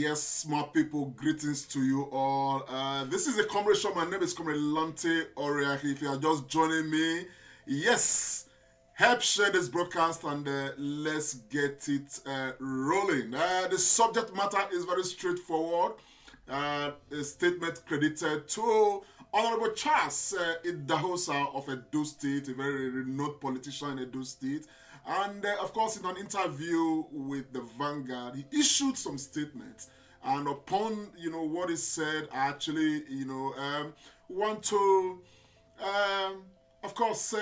Yes, smart people, greetings to you all. This is a comrade show. My name is Comrade Lante Oriaki. If you are just joining me, yes, help share this broadcast and let's get it rolling. The subject matter is very straightforward. A statement credited to Honorable Charles Idahosa of Edo State, a very renowned politician in Edo State. And of course, in an interview with the Vanguard, he issued some statements. And upon what he said, I actually want to of course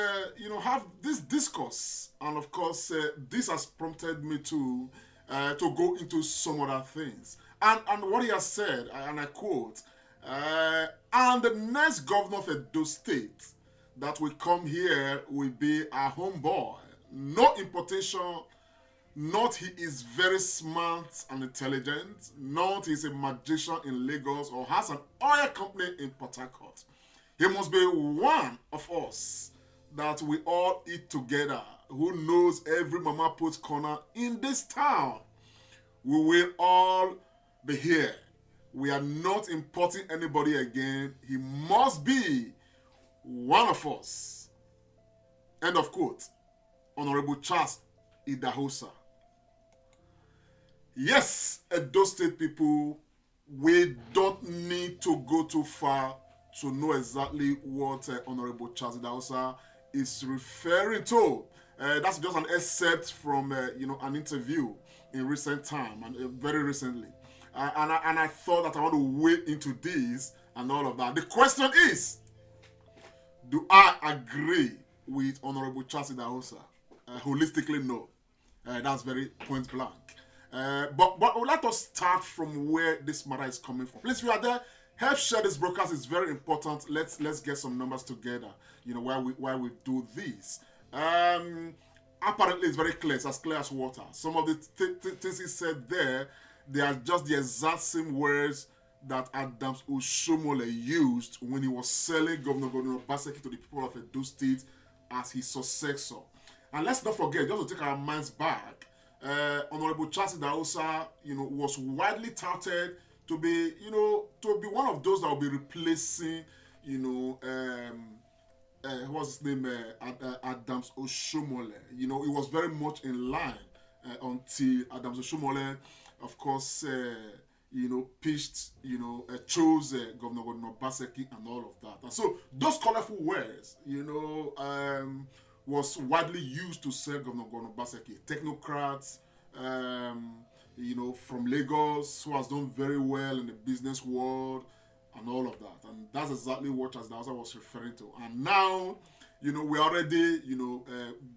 have this discourse. And of course, this has prompted me to go into some other things. And what he has said, and I quote, and the next governor of Edo State that will come here will be a homeboy. No importation, not he is very smart and intelligent, not he is a magician in Lagos or has an oil company in Port Harcourt. He must be one of us that we all eat together, who knows every mama put corner in this town. We will all be here. We are not importing anybody again. He must be one of us. End of quote. Honorable Charles Idahosa. Yes, Edo State people, we don't need to go too far to know exactly what Honorable Charles Idahosa is referring to. That's just an excerpt from an interview in recent time and very recently. And I thought that I want to wade into this and all of that. The question is, do I agree with Honorable Charles Idahosa? Holistically, no. That's very point blank. But let us start from where this matter is coming from. Please, if you are there, help share this broadcast. It's very important. Let's get some numbers together. While we do this. Apparently, it's very clear. It's as clear as water. Some of the things he said there, they are just the exact same words that Adams Oshomole used when he was selling Governor Obaseki to the people of Edo State as his successor. And let's not forget, just to take our minds back, Honorable Charles Idahosa, was widely touted to be one of those that will be replacing, what's his name, Adams Oshomole. It was very much in line until Adams Oshomole, of course, pitched, chose Governor Obaseki and all of that. And so those colorful words, was widely used to sell Governor Obaseki. Technocrats, from Lagos, who has done very well in the business world and all of that. And that's exactly what Charles Idahosa was referring to. And now, we're already,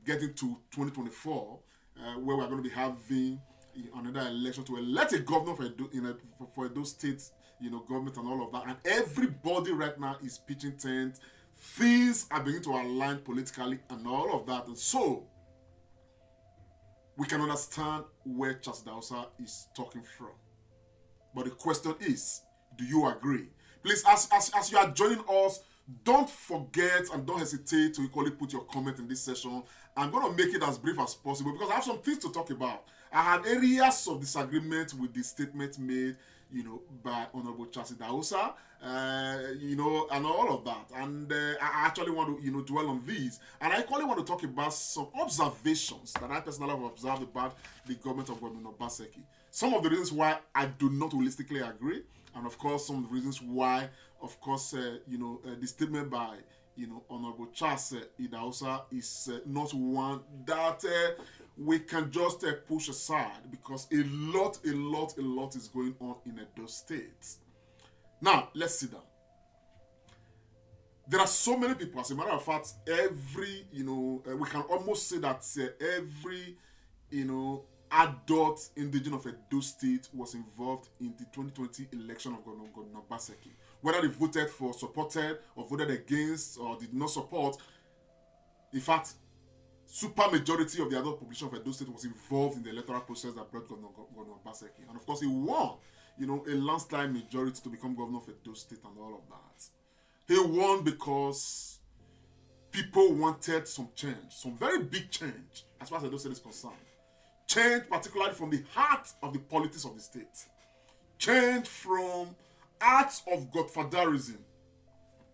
getting to 2024, where we're going to be having another election to elect a governor for Edo State, government and all of that. And everybody right now is pitching tent. Things are beginning to align politically and all of that. And so, we can understand where Charles Idahosa is talking from. But the question is, do you agree? Please, as you are joining us, don't forget and don't hesitate to equally put your comment in this session. I'm going to make it as brief as possible because I have some things to talk about. I had areas of disagreement with the statement made, by Honorable Charles Idahosa, and all of that. And I actually want to, dwell on these. And I equally want to talk about some observations that I personally have observed about the government of Governor Obaseki. Some of the reasons why I do not holistically agree, and of course, some of the reasons why, of course, the statement by, Honorable Charles Idahosa is not one that we can just push aside because a lot is going on in Edo State. Now, let's sit down. There are so many people, as a matter of fact, every, we can almost say that every, adult indigenous of Edo State was involved in the 2020 election of Governor Obaseki. Whether they voted for, supported, or voted against, or did not support, in fact, super majority of the adult population of Edo State was involved in the electoral process that brought Governor Obaseki. And of course, he won, a landslide majority to become governor of Edo State and all of that. He won because people wanted some change, some very big change, as far as Edo State is concerned. Change particularly from the heart of the politics of the state. change from acts of godfatherism,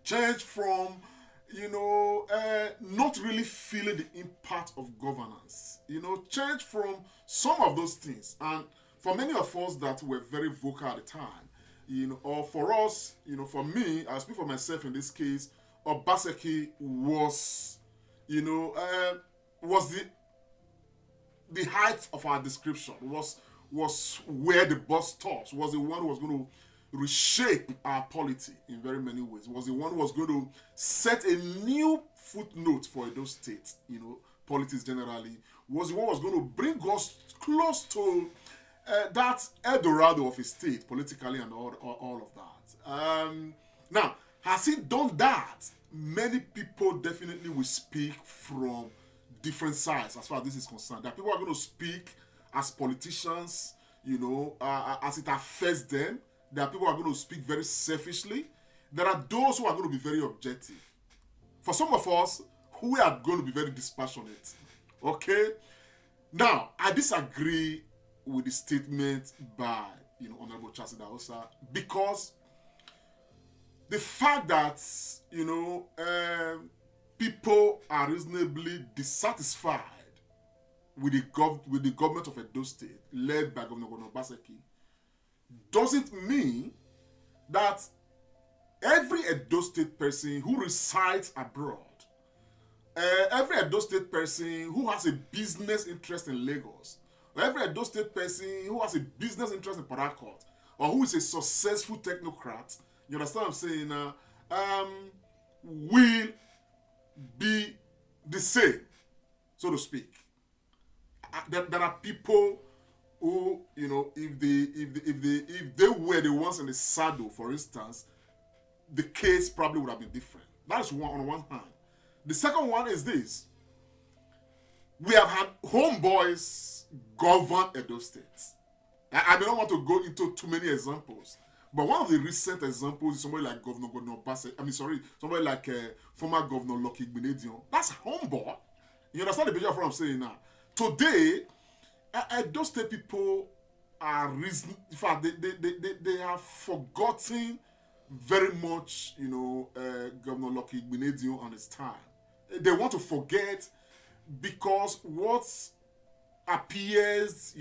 change from, not really feeling the impact of governance, change from some of those things. And for many of us that were very vocal at the time, or for us, for me, I speak for myself in this case, Obaseki was, was the height of our description, was where the bus stops, was the one who was going to reshape our polity in very many ways, was the one who was going to set a new footnote for Edo State, politics generally, was the one who was going to bring us close to that El Dorado of a state, politically and all of that. Now, has he done that? Many people definitely will speak from different sides as far as this is concerned. There are people who are going to speak as politicians, as it affects them. There are people who are going to speak very selfishly. There are those who are going to be very objective. For some of us, we are going to be very dispassionate. Okay? Now, I disagree with the statement by, Honorable Chasi Daosa, because the fact that, people are reasonably dissatisfied with the government of Edo State, led by Governor Obaseki, doesn't mean that every Edo State person who resides abroad, every Edo State person who has a business interest in Lagos, or every Edo State person who has a business interest in Port Harcourt, or who is a successful technocrat, you understand what I'm saying, will be the same, so to speak. There are people who, if they were the ones in the saddle, for instance, the case probably would have been different. That's one on one hand. The second one is this: we have had homeboys govern Edo State. I don't want to go into too many examples, but one of the recent examples is somebody like Governor Obaseki. Somebody like former Governor Lucky Gbinedion. That's homeboy. You understand the picture of what I'm saying now? Today, Edo State people are in fact, they have forgotten very much, Governor Lucky Gbinedion and his time. They want to forget because what appears,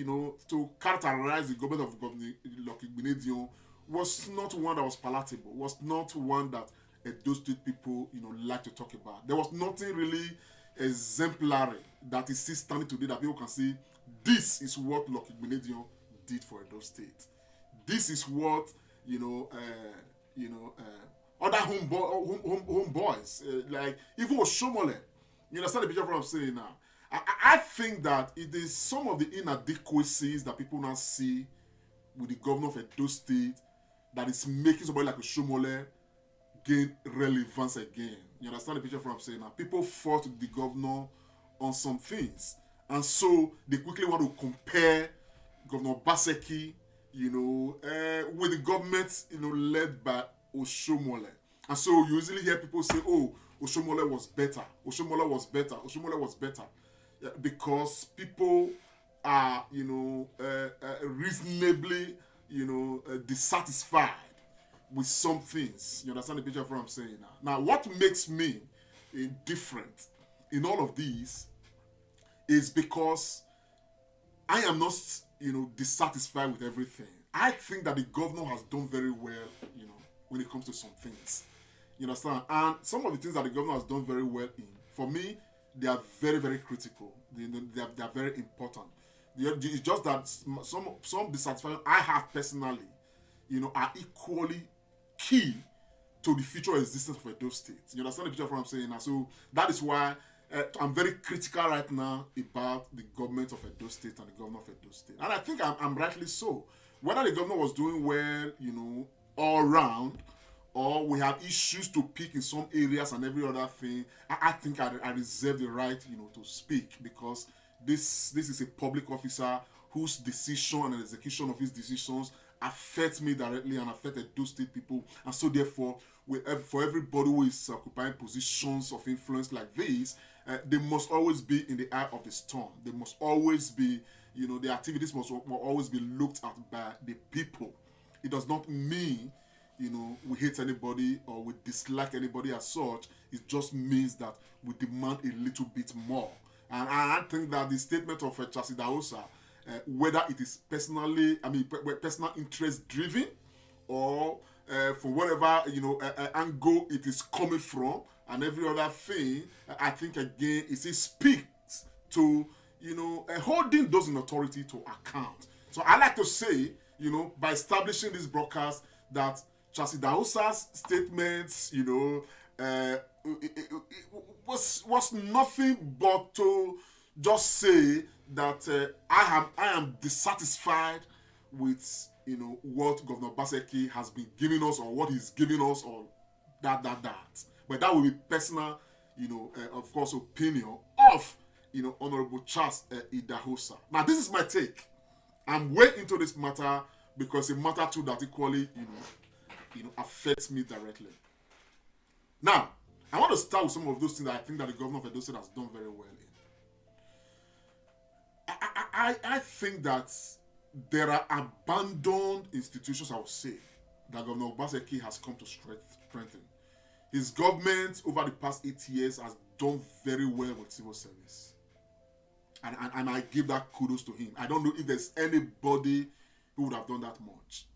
to characterize the government of Governor Lucky Gbinedion was not one that was palatable, was not one that Edo State people, like to talk about. There was nothing really exemplary that is still standing today that people can say, this is what Lucky Gbinedion did for Edo State. This is what, other homeboys, like even Oshomole. You understand the picture of what I'm saying now? I think that it is some of the inadequacies that people now see with the governor of Edo State that is making somebody like Oshomole gain relevance again. You understand the picture of what I'm saying now? People fought with the governor on some things, and so they quickly want to compare Governor Obaseki, with the government, led by Oshomole. And so you usually hear people say, "Oh, Oshomole was better. Oshomole was better. Oshomole was better," because people are, reasonably, dissatisfied with some things. You understand the picture of what I'm saying now? Now, what makes me different in all of these is because I am not, dissatisfied with everything. I think that the governor has done very well, when it comes to some things. You understand? And some of the things that the governor has done very well in, for me, they are very, very critical. They are very important. It's just that some dissatisfaction I have personally, are equally key to the future existence of Edo State. You understand the picture of what I'm saying now? So that is why I'm very critical right now about the government of Edo State and the governor of Edo State. And I think I'm rightly so. Whether the governor was doing well, all round, or we have issues to pick in some areas and every other thing, I think I reserve the right, to speak, because this is a public officer whose decision and execution of his decisions affect me directly and affect Edo State people. And so therefore, for everybody who is occupying positions of influence like this, they must always be in the eye of the storm. They must always be, the activities must always be looked at by the people. it does not mean, we hate anybody or we dislike anybody as such. It just means that we demand a little bit more. And I think that the statement of Charles Idahosa, whether it is personal interest driven or from whatever angle it is coming from and every other thing, I think again it speaks to holding those in authority to account. So I like to say, by establishing this broadcast, that Charles Idahosa's statements, it was nothing but to just say that I am dissatisfied with what Governor Obaseki has been giving us or what he's giving us or that. But that will be personal, of course, opinion of Honorable Charles Idahosa. Now this is my take. I'm way into this matter because it's a matter too that equally affects me directly. Now I want to start with some of those things that I think that the governor of Edo State has done very well in. I think that there are abandoned institutions, I would say, that Governor Obaseki has come to strengthen. His government over the past 8 years has done very well with civil service. And I give that kudos to him. I don't know if there's anybody who would have done that much.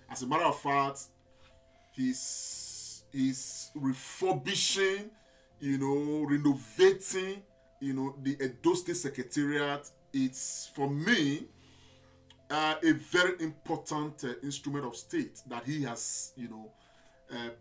As a matter of fact, he's refurbishing, renovating, the Edo State Secretariat. It's, for me, a very important instrument of state that he has,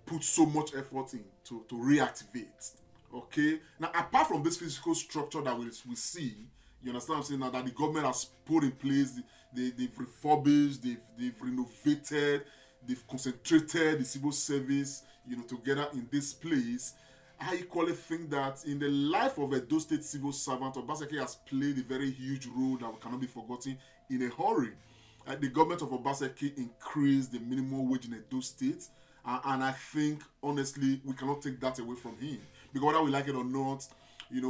put so much effort in to reactivate. Okay? Now, apart from this physical structure that we see, you understand what I'm saying now, that the government has put in place, they've refurbished, they've renovated, they've concentrated the civil service, together in this place. I equally think that in the life of a Edo State civil servant, Obaseki has played a very huge role that cannot be forgotten in a hurry. The government of Obaseki increased the minimum wage in Edo State, and I think, honestly, we cannot take that away from him. Because whether we like it or not,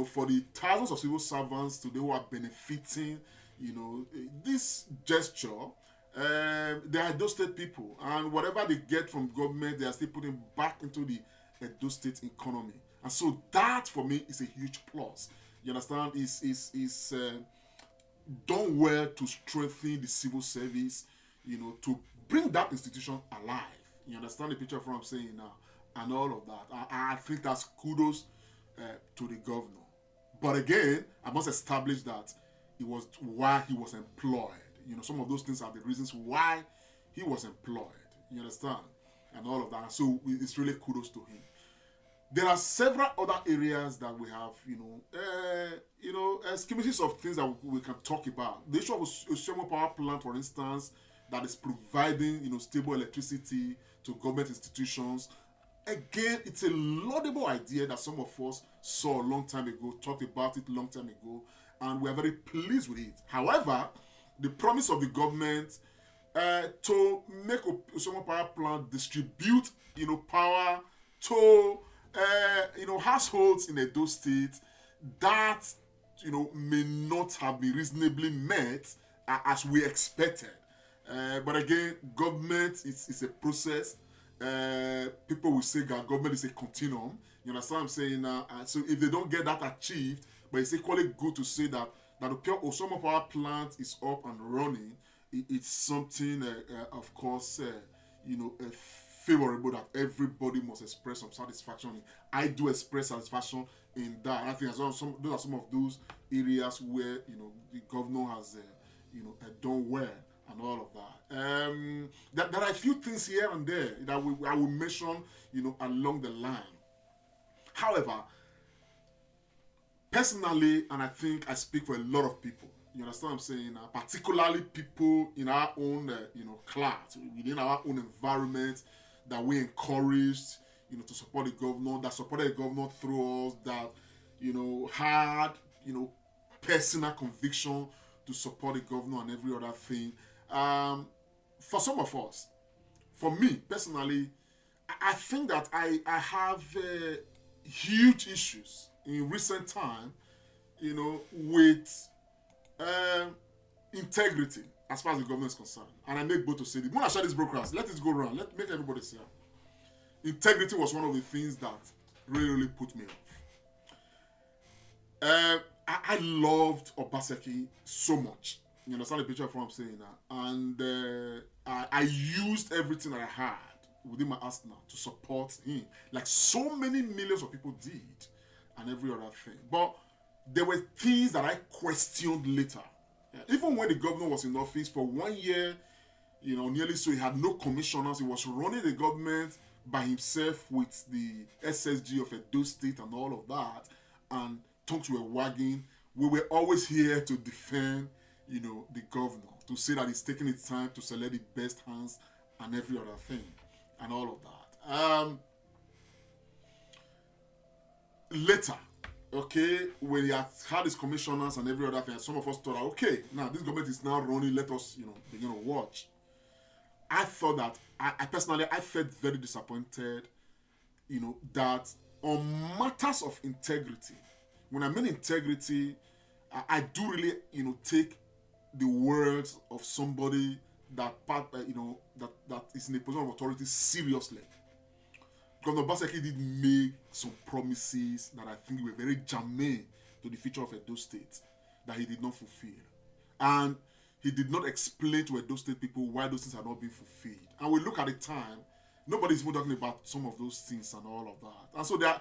for the thousands of civil servants today who are benefiting, this gesture, they are Edo State people, and whatever they get from government, they are still putting back into the Edo State economy. And so that, for me, is a huge plus. You understand? Is done well to strengthen the civil service, to bring that institution alive. You understand the picture of what I'm saying now? And all of that. I think that's kudos to the governor. But again, I must establish that it was why he was employed. Some of those things are the reasons why he was employed. You understand? And all of that. So it's really kudos to him. There are several other areas that we have, schematics of things that we can talk about. The issue of a thermal power plant, for instance, that is providing, stable electricity to government institutions. Again, it's a laudable idea that some of us saw a long time ago, talked about it a long time ago, and we are very pleased with it. However, the promise of the government to make a thermal power plant distribute, power to, households in Edo State, that, may not have been reasonably met as we expected. But again, government is a process. People will say that government is a continuum. You understand what I'm saying now? So if they don't get that achieved, but it's equally good to say that the Osoma Power Plant is up and running. It's something, of course, favorable that everybody must express some satisfaction in. I do express satisfaction in that. I think those are some of those areas where the governor has done well and all of that. There are a few things here and there that I will mention along the line. However, personally, and I think I speak for a lot of people, you understand what I'm saying, particularly people in our own class, within our own environment, that we encouraged to support the governor, that supported the governor through us, that had personal conviction to support the governor and every other thing. For some of us, for me personally, I think that I have huge issues in recent time, with integrity as far as the government is concerned. And I make both to say it. When I share this broadcast, let it go around. Let make everybody see it. Integrity was one of the things that really put me off. I loved Obaseki so much. You understand the picture of what I'm saying now? And I used everything I had within my arsenal to support him, like so many millions of people did, and every other thing. But there were things that I questioned later. Even when the governor was in office for 1 year, nearly so, he had no commissioners. He was running the government by himself with the SSG of Edo State and all of that, and tongues were wagging. We were always here to defend, the governor, to say that he's taking his time to select the best hands and every other thing, and all of that. Later, okay, when he had his commissioners and every other thing, some of us thought, okay, now this government is now running, let us, begin to watch. I thought that, I personally felt very disappointed, that on matters of integrity, when I mean integrity, I do really, take the words of somebody that is in a position of authority seriously. Governor Obaseki did make some promises that I think were very germane to the future of Edo State that he did not fulfill. And he did not explain to Edo State people why those things are not being fulfilled. And we look at the time, nobody's even talking about some of those things and all of that. And so there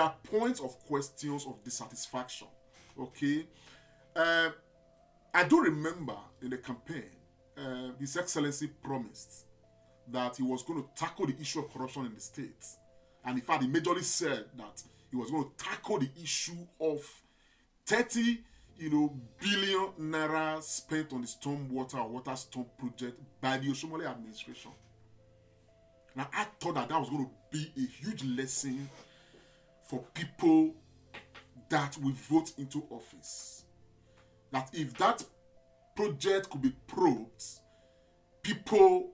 are points of questions of dissatisfaction. Okay? I do remember in the campaign, His Excellency promised that he was going to tackle the issue of corruption in the state. And in fact, he majorly said that he was going to tackle the issue of 30 billion naira spent on the stormwater or water storm project by the Oshomole administration. Now, I thought that was going to be a huge lesson for people that will vote into office. That if that project could be probed, people,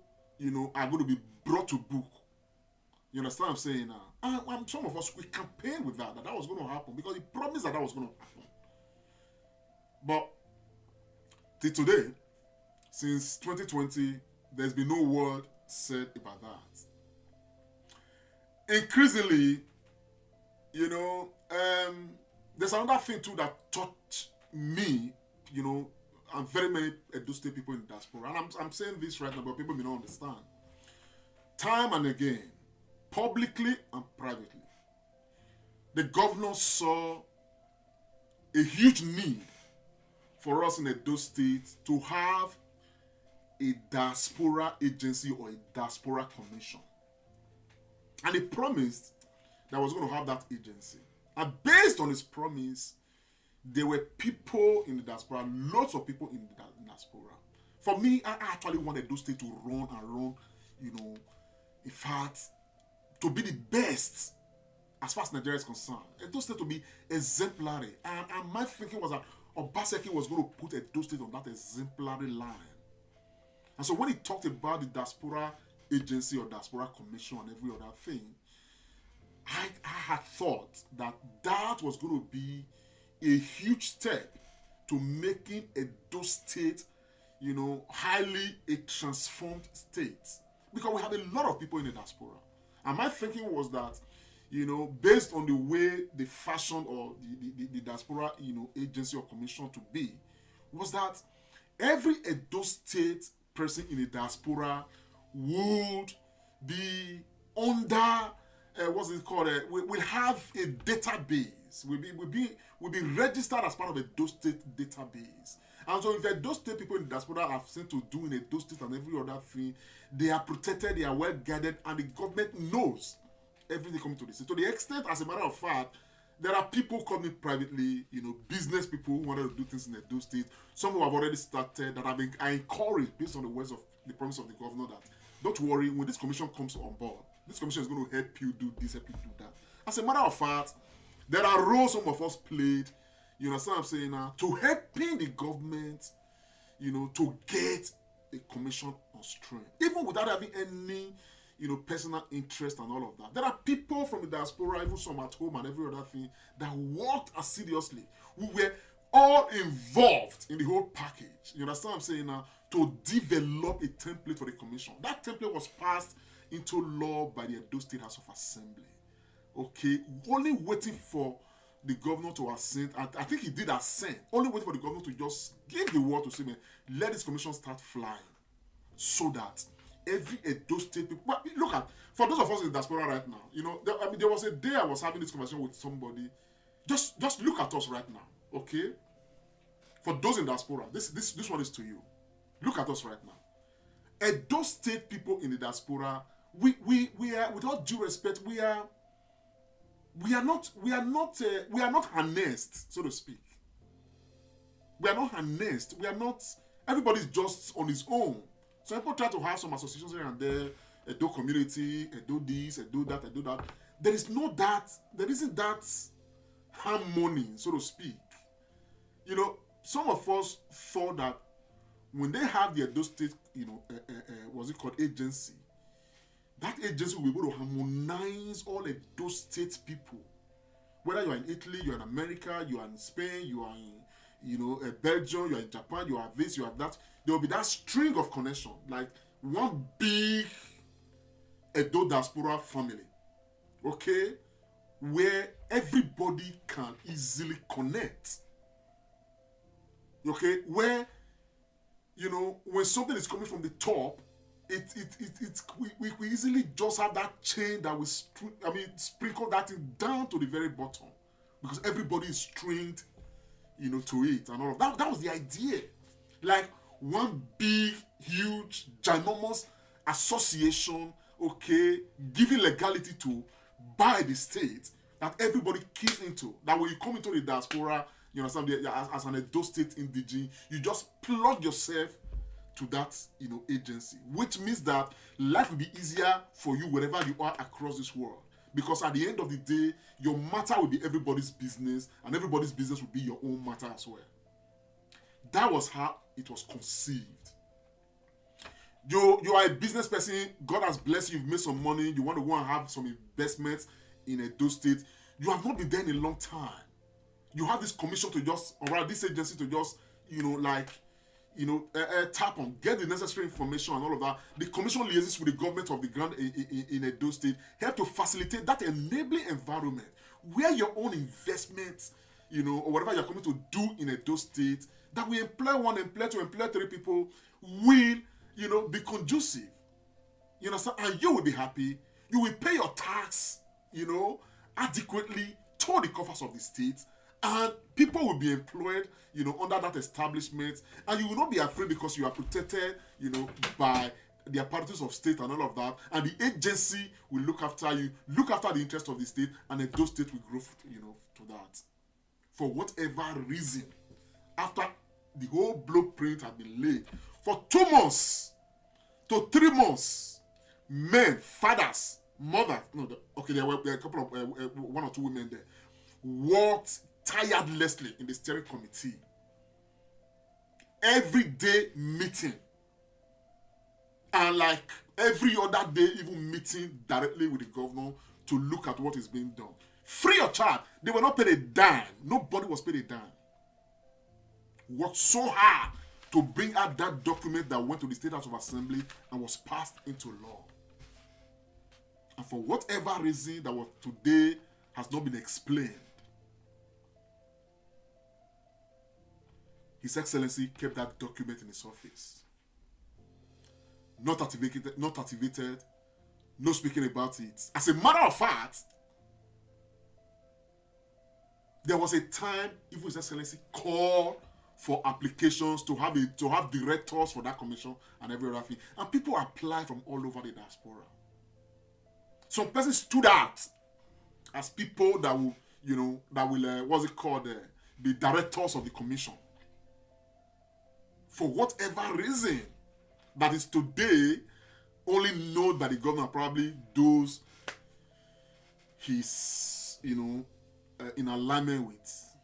are going to be brought to book. You understand what I'm saying now? And some of us, we campaigned with that was going to happen because he promised that was going to happen. But till today, since 2020, there's been no word said about that. Increasingly, there's another thing too that touched me, and very many Edo State people in the diaspora. And I'm saying this right now, but people may not understand. Time and again, publicly and privately, the governor saw a huge need for us in Edo State to have a diaspora agency or a diaspora commission. And he promised that I was going to have that agency. And based on his promise, there were people in the diaspora, lots of people in the diaspora. For me, I actually wanted Edo State to run and run, in fact, to be the best as far as Nigeria is concerned. Edo State to be exemplary. And my thinking was that Obaseki was going to put Edo State on that exemplary line. And so when he talked about the diaspora agency or diaspora commission and every other thing, I had thought that was going to be a huge step to making Edo State, highly a transformed state. Because we have a lot of people in the diaspora. And my thinking was that, based on the way the fashion or the diaspora, agency or commission to be, was that every Edo State person in the diaspora would be under, what's it called? We'll have a database. Will be registered as part of a Edo State database. And so if Edo State people in the diaspora have sent to do in Edo State and every other thing, they are protected, they are well guarded, and the government knows everything coming to this. To the extent, as a matter of fact, there are people coming privately, business people who wanted to do things in Edo State. Some who have already started, that I encouraged based on the words of the promise of the governor that, don't worry, when this commission comes on board, this commission is going to help you do this, help you do that. As a matter of fact, there are roles some of us played, you understand what I'm saying now, to helping the government, to get a commission on stream, even without having any, personal interest and all of that. There are people from the diaspora, even some at home and every other thing, that worked assiduously. We were all involved in the whole package. You understand what I'm saying now? To develop a template for the commission. That template was passed into law by the Edo State House of Assembly. Okay, only waiting for the governor to assent. I think he did assent. Only waiting for the governor to just give the word to say, man, let this commission start flying, so that every Edo State people. But look at, for those of us in the diaspora right now, you know, there was a day I was having this conversation with somebody. Just look at us right now, okay? For those in diaspora, this one is to you. Look at us right now. Edo State people in the diaspora, we are, with all due respect, we are not harnessed, so to speak. We are not harnessed. We are not. Everybody's just on his own. So people try to have some associations here and there. Edo community, Edo this, Edo that, Edo that. There isn't that harmony, so to speak. You know, some of us thought that when they have the Edo State, you know, what's it called, agency, that agency will be able to harmonize all Edo State people. Whether you are in Italy, you are in America, you are in Spain, you are in, you know, Belgium, you are in Japan, you have this, you have that. There will be that string of connection, like one big Edo diaspora family, okay, where everybody can easily connect. Okay, where, you know, when something is coming from the top, we easily just have that chain that we sprinkle that thing down to the very bottom, because everybody is stringed, you know, to it and all of that. That was the idea, like one big, huge, ginormous association, okay, giving legality to by the state that everybody keys into. That when you come into the diaspora, you understand, as an Edo State indigene, you just plug yourself to that, you know, agency, which means that life will be easier for you wherever you are across this world, because at the end of the day, your matter will be everybody's business, and everybody's business will be your own matter as well. That was how it was conceived. You are a business person, God has blessed you, you've made some money, you want to go and have some investments in Edo State. You have not been there in a long time. You have this commission to just, or this agency to just, you know, like, you know, tap on, get the necessary information and all of that. The commission liaises with the government of the ground in Edo State, help to facilitate that enabling environment where your own investments, you know, or whatever you're coming to do in Edo State, that we employ one, employ two, employ three people, will, you know, be conducive. You understand? And you will be happy. You will pay your tax, you know, adequately to the coffers of the state, and people will be employed, you know, under that establishment, and you will not be afraid because you are protected, you know, by the apparatus of state and all of that, and the agency will look after you, look after the interest of the state, and Edo State will grow, you know, to that. For whatever reason, after the whole blueprint had been laid, for 2 months to 3 months, men, fathers, mothers, there were a couple of, 1 or 2 women there, worked tirelessly in the steering committee. Every day meeting. And like every other day, even meeting directly with the governor to look at what is being done. Free of charge. They were not paid a dime. Nobody was paid a dime. Worked so hard to bring out that document that went to the State House of Assembly and was passed into law. And for whatever reason that was today has not been explained, His Excellency kept that document in his office. Not activated, no speaking about it. As a matter of fact, there was a time even His Excellency called for applications to have directors for that commission and every other thing. And people applied from all over the diaspora. Some persons stood out as people that will, you know, be directors of the commission. For whatever reason, that is today only known that the governor probably does his, you know, in alignment with.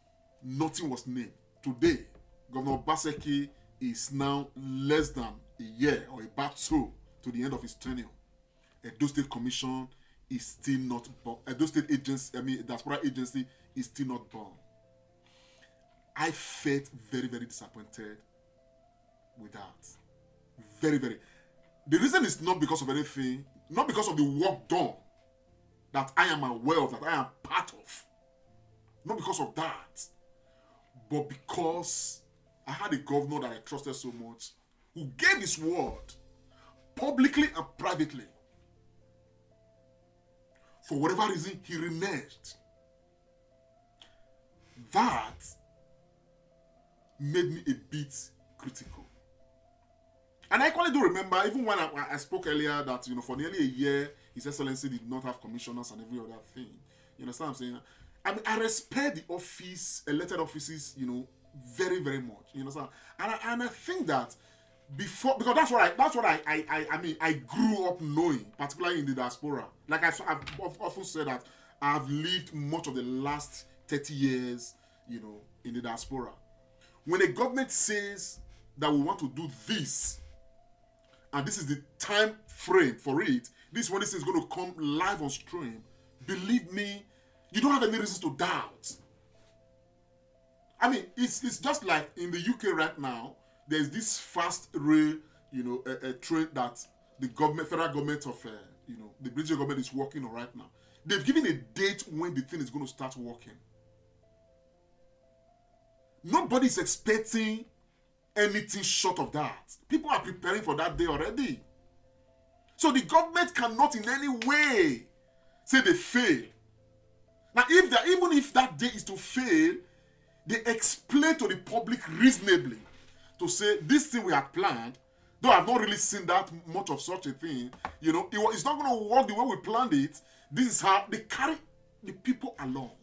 Nothing was named. Today, Governor Obaseki is now less than a year or about so to the end of his tenure. Edo State Commission is still not born. Edo State Agency, Diaspora Agency is still not born. I felt very, very disappointed with that. Very, very. The reason is not because of anything, not because of the work done that I am aware of, that I am part of. Not because of that, but because I had a governor that I trusted so much, who gave his word publicly and privately. For whatever reason, he reneged. That made me a bit critical. And I equally do remember, even when I spoke earlier, that for nearly a year, His Excellency did not have commissioners and every other thing. You understand what I'm saying? I mean, I respect the office, elected offices, very, very much. You understand? And I think that because that's what I grew up knowing, particularly in the diaspora. Like I've often said that I've lived much of the last 30 years, in the diaspora. When a government says that we want to do this, and this is the time frame for it, this is when this is going to come live on stream, believe me, you don't have any reason to doubt. I mean, it's just like in the UK right now, there's this fast rail, a train that the federal government of, the British government is working on right now. They've given a date when the thing is going to start working. Nobody's expecting anything short of that. People are preparing for that day already. So the government cannot in any way say they fail. Now, even if that day is to fail, they explain to the public reasonably to say this thing we had planned, though I've not really seen that much of such a thing, it's not going to work the way we planned it. This is how they carry the people along,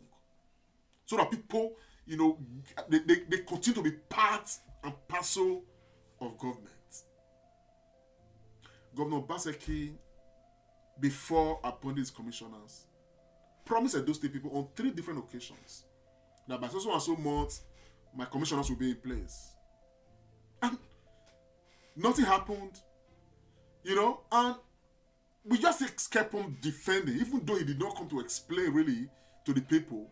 so that people, they continue to be part and parcel of government. Governor Obaseki, before appointing his commissioners, promised those people on 3 different occasions that by so and so months, my commissioners will be in place. And nothing happened, and we just kept on defending, even though he did not come to explain really to the people,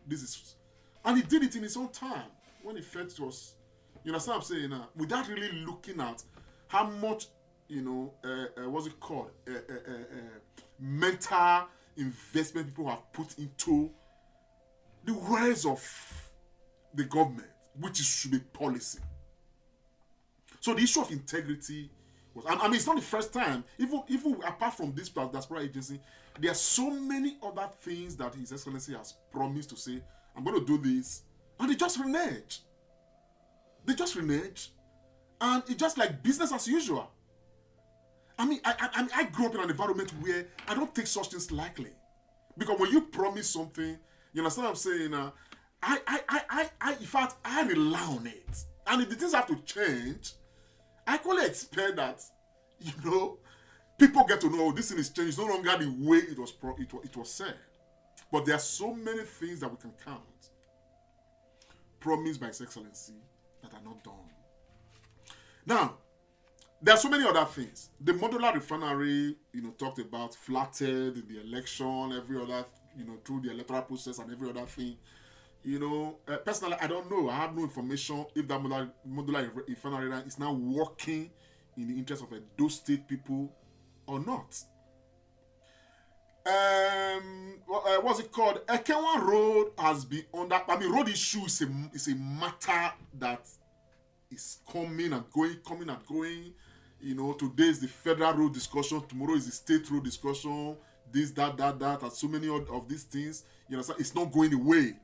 and he did it in his own time, when he felt it was, you understand what I'm saying now, without really looking at how much, what's it called, mental investment people have put into the ways of the government, which should be policy. So the issue of integrity was, I mean, it's not the first time. Even apart from this diaspora agency, there are so many other things that His Excellency has promised to say, I'm going to do this, and they just renege. And it's just like business as usual. I mean, I grew up in an environment where I don't take such things lightly, because when you promise something, you understand what I'm saying? In fact, I rely on it, and if the things have to change, I actually expect that, people get to know this thing is changed. It's no longer the way it was said. But there are so many things that we can count, promised by His Excellency, that are not done. Now, there are so many other things. The modular refinery, talked about, flattered in the election, every other, through the electoral process and every other thing. Personally, I don't know. I have no information if that modular refinery is now working in the interest of those state people or not. What's it called? Ekenwan Road has been under. I mean, road issue is a matter that is coming and going. Today is the federal road discussion. Tomorrow is the state road discussion. This, that, and so many of these things. You understand? It's not going away.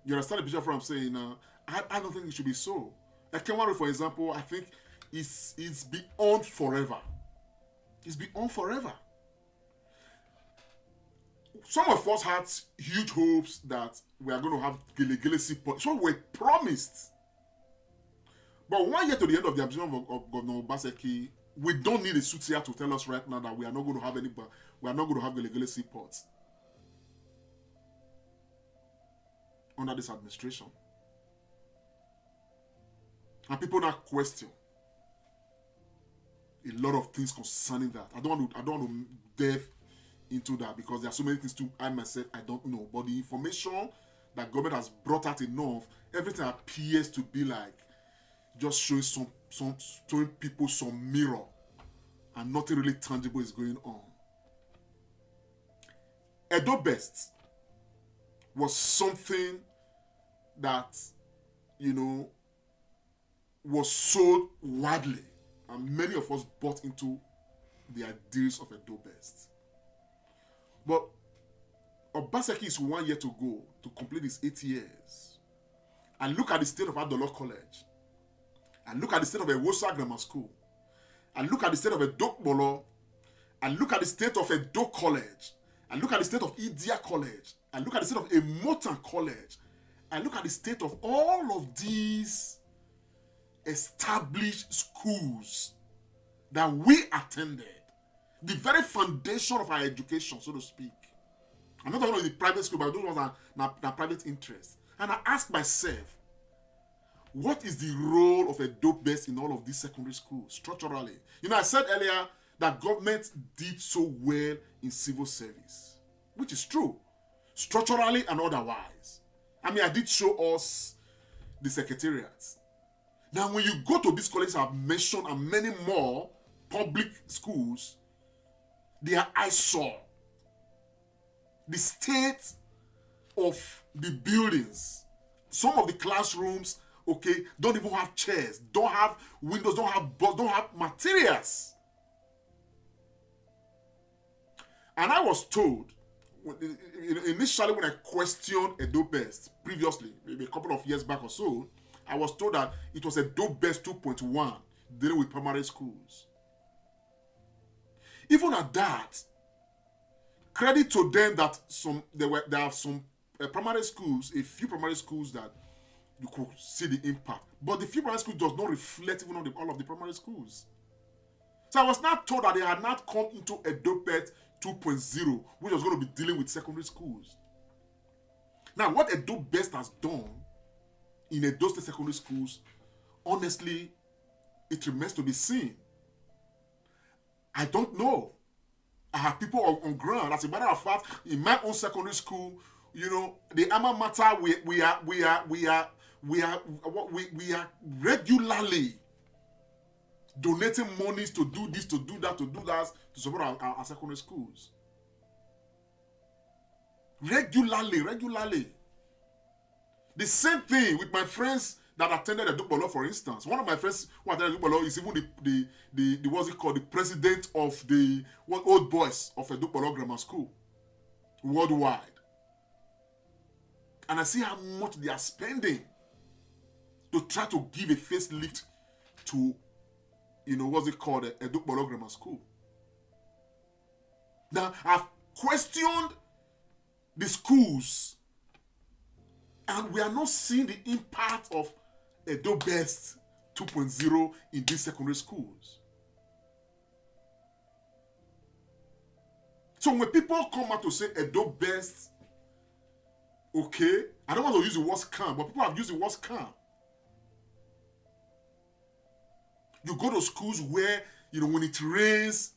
You understand the picture of what I'm saying? I don't think it should be so. Ekenwan Road, for example, I think it's beyond forever. It's beyond forever. Some of us had huge hopes that we are going to have gele support. So we promised. But 1 year to the end of the administration of Governor Obaseki, we don't need a suit here to tell us right now that we are not going to have gele support under this administration. And people now question a lot of things concerning that. I don't want to delve into that because there are so many things I myself I don't know. But the information that government has brought out enough, everything appears to be like just showing people some mirror, and nothing really tangible is going on. Edo Best was something that, was sold widely, and many of us bought into the ideals of Edo Best. But Obaseki is 1 year to go to complete his 8 years. And look at the state of Adolo College. And look at the state of Ewosa Grammar School. And look at the state of Edokbolo. And look at the state of Edo College. And look at the state of Idia College. And look at the state of Emotan College. And look at the state of all of these established schools that we attended. The very foundation of our education, so to speak. I'm not talking about the private school, but those ones are private interests. And I ask myself, what is the role of Edo Best in all of these secondary schools, structurally? I said earlier that government did so well in civil service, which is true, structurally and otherwise. I did show us the secretariats. Now, when you go to these colleges I've mentioned and many more public schools, they are eyesore. The state of the buildings, some of the classrooms, don't even have chairs, don't have windows, don't have boards, don't have materials. And I was told, initially when I questioned Edo Best previously, maybe a couple of years back or so, I was told that it was Edo Best 2.1 dealing with primary schools. Even at that, credit to them that there are some primary schools, a few primary schools that you could see the impact. But the few primary schools does not reflect even on all of the primary schools. So I was not told that they had not come into Edo Best 2.0, which was going to be dealing with secondary schools. Now, what Edo Best has done in Edo State secondary schools, honestly, it remains to be seen. I don't know. I have people on ground. As a matter of fact, in my own secondary school, the alma mater, we are regularly donating monies to do this, to do that, to support our secondary schools. Regularly. The same thing with my friends that attended Edokbolo, for instance. One of my friends who attended Edokbolo is even the what's it called, the president of the old boys of Edokbolo Grammar School worldwide. And I see how much they are spending to try to give a facelift to, what's it called, Edokbolo Grammar School. Now, I've questioned the schools, and we are not seeing the impact of Edo Best 2.0 in these secondary schools. So when people come out to say Edo Best, I don't want to use the word scam, but people have used the word scam. You go to schools where, when it rains,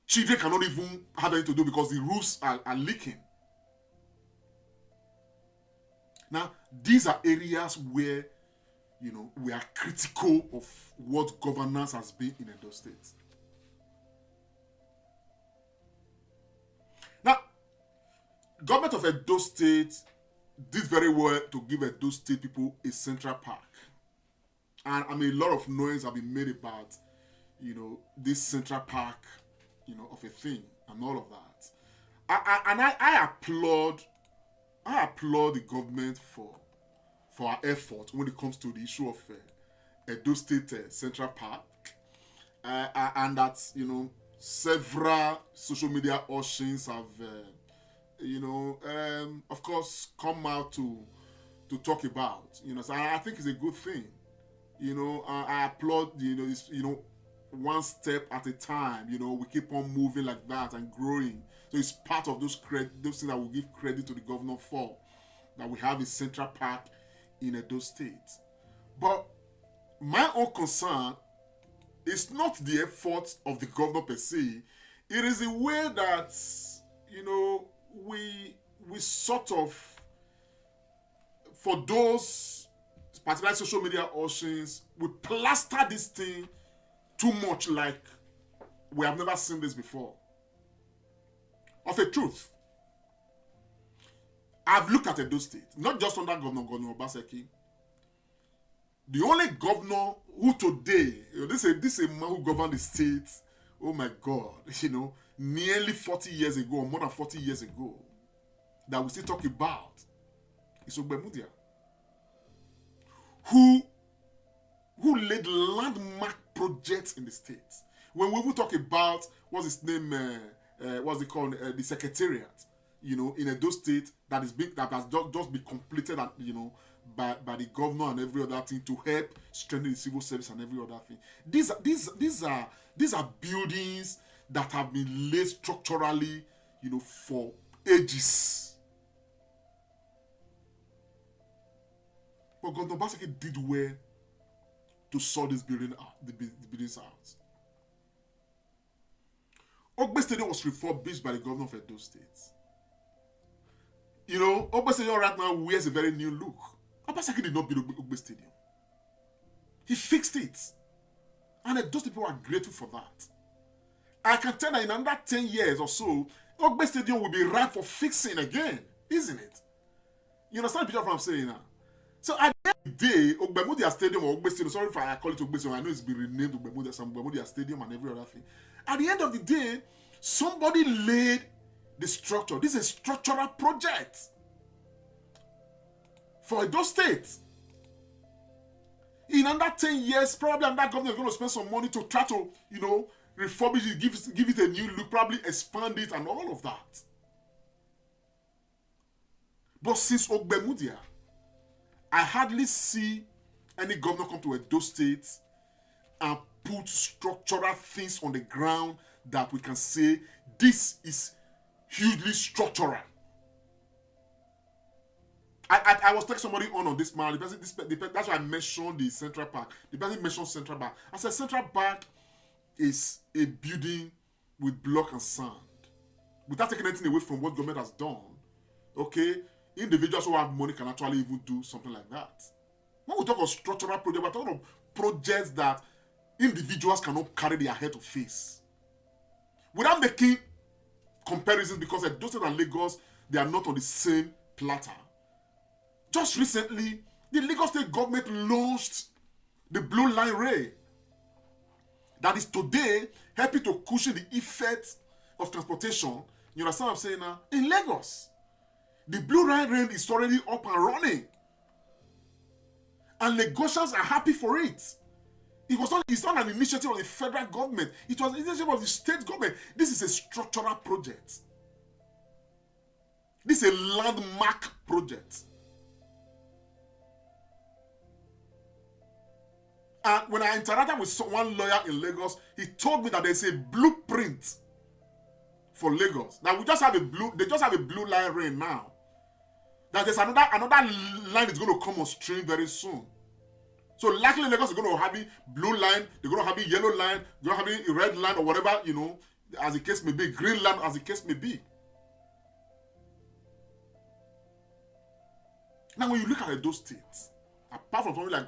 children cannot even have anything to do because the roofs are leaking. Now, these are areas where, we are critical of what governance has been in Edo State. Now, government of Edo State did very well to give Edo State people a central park. And a lot of noise have been made about, this central park, of a thing and all of that. I applaud the government for our effort when it comes to the issue of Edo State Central Park, and that several social media oceans have of course come out to talk about. So I think it's a good thing. I applaud one step at a time. We keep on moving like that and growing. So it's part of those things that we give credit to the governor for, that we have a central park in Edo State. But my own concern is not the efforts of the governor per se. It is a way that we sort of for those particular social media options, we plaster this thing too much, like we have never seen this before. Of a truth, I've looked at Edo State, not just under Governor Obaseki. The only governor who today, this is a man who governed the state, oh my God, nearly 40 years ago, or more than 40 years ago, that we still talk about, is Ogbemudia, who laid landmark projects in the state. When we will talk about, what's his name, what's it called, the secretariat, in Edo State, that has just been completed, by the governor and every other thing to help strengthen the civil service and every other thing. These are buildings that have been laid structurally, for ages. But Governor Obaseki did well to sort this building out, the buildings out. Ogbe Stadium was refurbished by the governor of Edo State. Ogbe Stadium right now wears a very new look. Obaseki did not build Ogbe Stadium. He fixed it. And those people are grateful for that. I can tell that in another 10 years or so, Ogbe Stadium will be ripe for fixing again, isn't it? You understand the picture of what I'm saying now? So at the end of the day, Ogbemudia Stadium or Ogbe Stadium, sorry if I call it Ogbe Stadium, I know it's been renamed Ogbemudia Stadium and every other thing. At the end of the day, somebody laid the structure. This is a structural project for Edo State. In under 10 years, probably that government is going to spend some money to try to, refurbish it, give it a new look, probably expand it and all of that. But since Ogbemudia, I hardly see any governor come to Edo State and put structural things on the ground that we can say this is hugely structural. I was telling somebody on this matter. That's why I mentioned the Central Park. The person mentioned Central Park. I said Central Park is a building with block and sand, without taking anything away from what government has done. Okay, individuals who have money can actually even do something like that. When we talk of structural projects, we're talking of projects that individuals cannot carry their head to face. Without making comparisons, because Edo State and Lagos, they are not on the same platter. Just recently, the Lagos State government launched the Blue Line Rail that is today helping to cushion the effects of transportation. You understand what I'm saying now? In Lagos, the Blue Line Rail is already up and running, and Lagosians are happy for it. It's not an initiative of the federal government. It was an initiative of the state government. This is a structural project. This is a landmark project. And when I interacted with one lawyer in Lagos, he told me that there's a blueprint for Lagos. Now they just have a blue line rail now. That there's another line is going to come on stream very soon. So likely Lagos is going to have a blue line, they're going to have a yellow line, they're going to have a red line or whatever, as the case may be, green line as the case may be. Now when you look at those states, apart from something like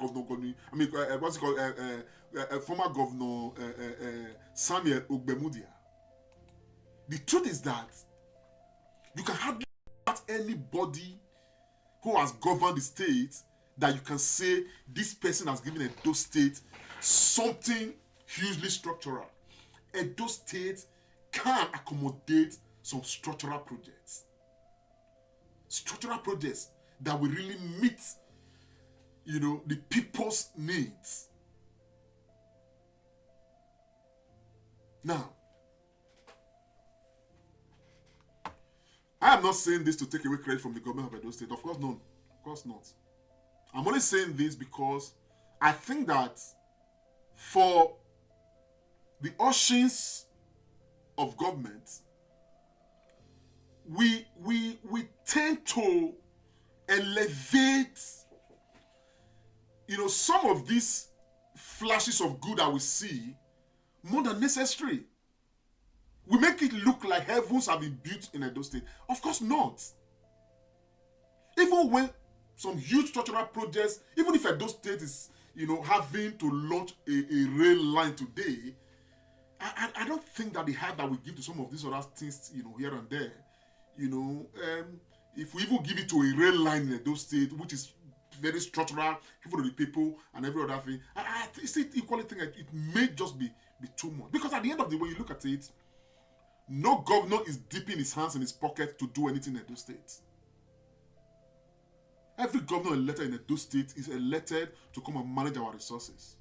former governor Samuel Ogbemudia, the truth is that you can hardly find anybody who has governed the state that you can say this person has given Edo State something hugely structural. Edo State can accommodate some structural projects. Structural projects that will really meet, the people's needs. Now, I am not saying this to take away credit from the government of Edo State. Of course, no. Of course not. I'm only saying this because I think that for the oceans of government, we tend to elevate, some of these flashes of good that we see more than necessary. We make it look like heavens have been built in Edo State. Of course not. Even when some huge structural projects, even if Edo State is, having to launch a rail line today, I don't think that the hype that we give to some of these other things, here and there, if we even give it to a rail line in Edo State, which is very structural, even to the people and every other thing, I still equally think that it may just be too much. Because at the end of the day, when you look at it, no governor is dipping his hands in his pocket to do anything in Edo State. Every governor elected in Edo State is elected to come and manage our resources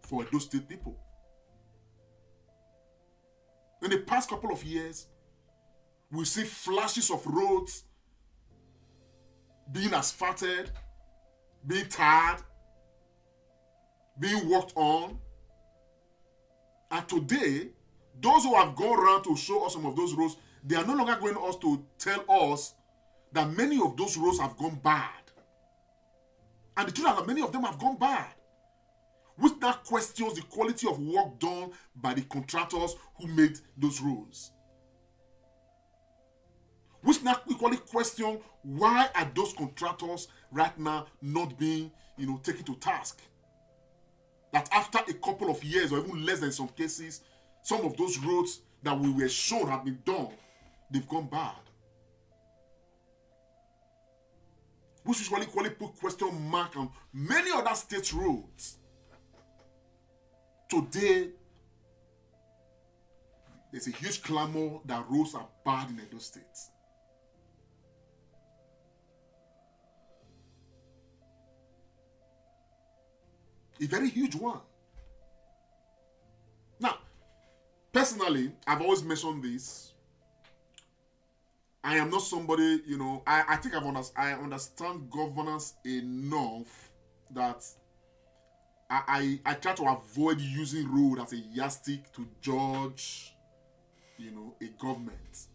for Edo State people. In the past couple of years, we see flashes of roads being asphalted, being tarred, being worked on. And today, those who have gone around to show us some of those roads, they are no longer going to tell us that many of those roads have gone bad. And the truth is that many of them have gone bad. Which now questions the quality of work done by the contractors who made those roads. Which now equally question why are those contractors right now not being, taken to task. That after a couple of years or even less than some cases, some of those roads that we were shown have been done, they've gone bad. Which usually put question mark on many other state roads. Today, there's a huge clamor that roads are bad in Edo State. A very huge one. Now, personally, I've always mentioned this. I am not somebody, I think I understand governance enough that I try to avoid using road as a yardstick to judge, a government.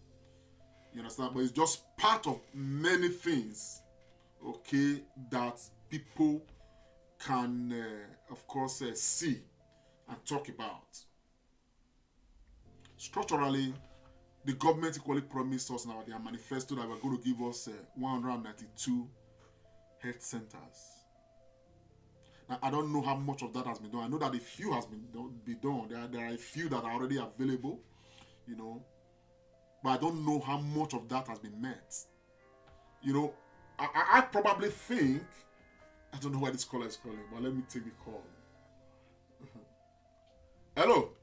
You understand? But it's just part of many things, okay, that people can, of course, see and talk about. Structurally, the government equally promised us now their manifesto that we're going to give us 192 health centers. Now, I don't know how much of that has been done. I know that a few has been done. There are a few that are already available, but I don't know how much of that has been met. I probably think, I don't know why this caller is calling, but let me take the call. Hello.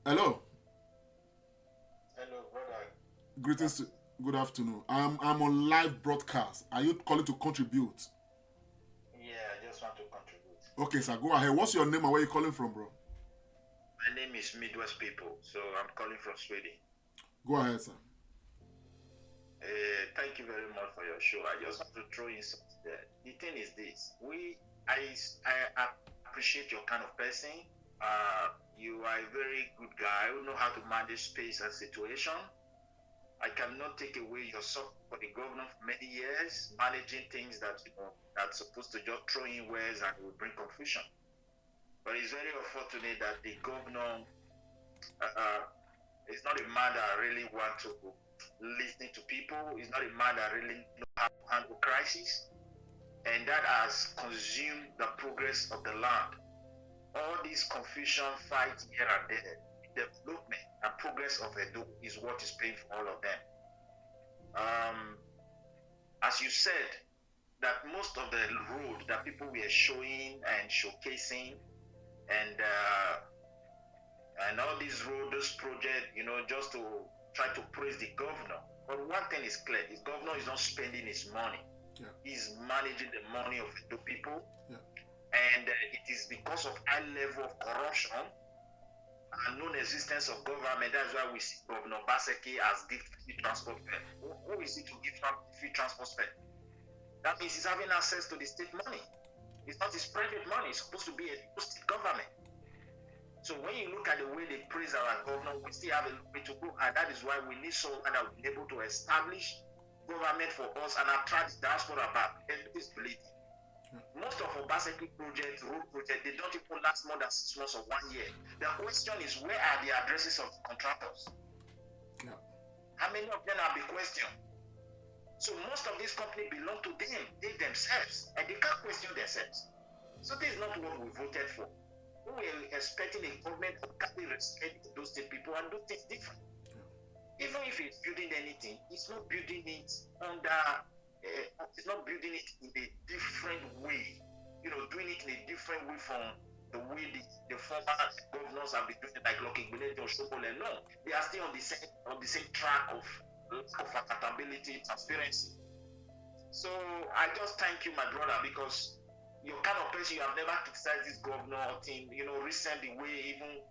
Hello. Hello, brother. Greetings. Good afternoon. I'm on live broadcast. Are you calling to contribute? Yeah, I just want to contribute. Okay, sir. Go ahead. What's your name and where you calling from, bro? My name is Midwest People, so I'm calling from Sweden. Go ahead, sir. Thank you very much for your show. I just want to throw in something there. The thing is this: I appreciate your kind of person. You are a very good guy who know how to manage space and situation. I cannot take away your support for the governor for many years, managing things that that's supposed to just throw in words and will bring confusion. But it's very unfortunate that the governor is not a man that really wants to listen to people. He's not a man that really knows how to handle crisis, and that has consumed the progress of the land. All this confusion, fight here and there, development and progress of Edo is what is paying for all of them. As you said, that most of the road that people were showing and showcasing, and all these road, this project, just to try to praise the governor. But one thing is clear: the governor is not spending his money. Yeah. He's managing the money of the people. Yeah. And it is because of high level of corruption and non-existence of government. That's why we see Governor Obaseki as give free transport fare. Who is it to give free transport fare? That means he's having access to the state money. It's not his private money. It's supposed to be a state government. So when you look at the way they praise our governor, we still have a way to go, and that is why we need someone that will be able to establish government for us and attract diaspora back. And please believe me. Most of Obaseki projects, road projects, they don't even last more than 6 months or 1 year. The question is, where are the addresses of the contractors? Yeah. How many of them are being questioned? So most of these companies belong to them, they themselves, and they can't question themselves. So this is not what we voted for. We were expecting a government to carry respect to those state people and do things different. Even if it's building anything, it's not building it under, it's not building it in a different way. Doing it in a different way from the way the former governors have been doing it, like Lucky Gbenete or Shokole. No, they are still on the same track of accountability, transparency. So I just thank you, my brother, because you're kind of person, you have never criticized this governor thing, recently way, even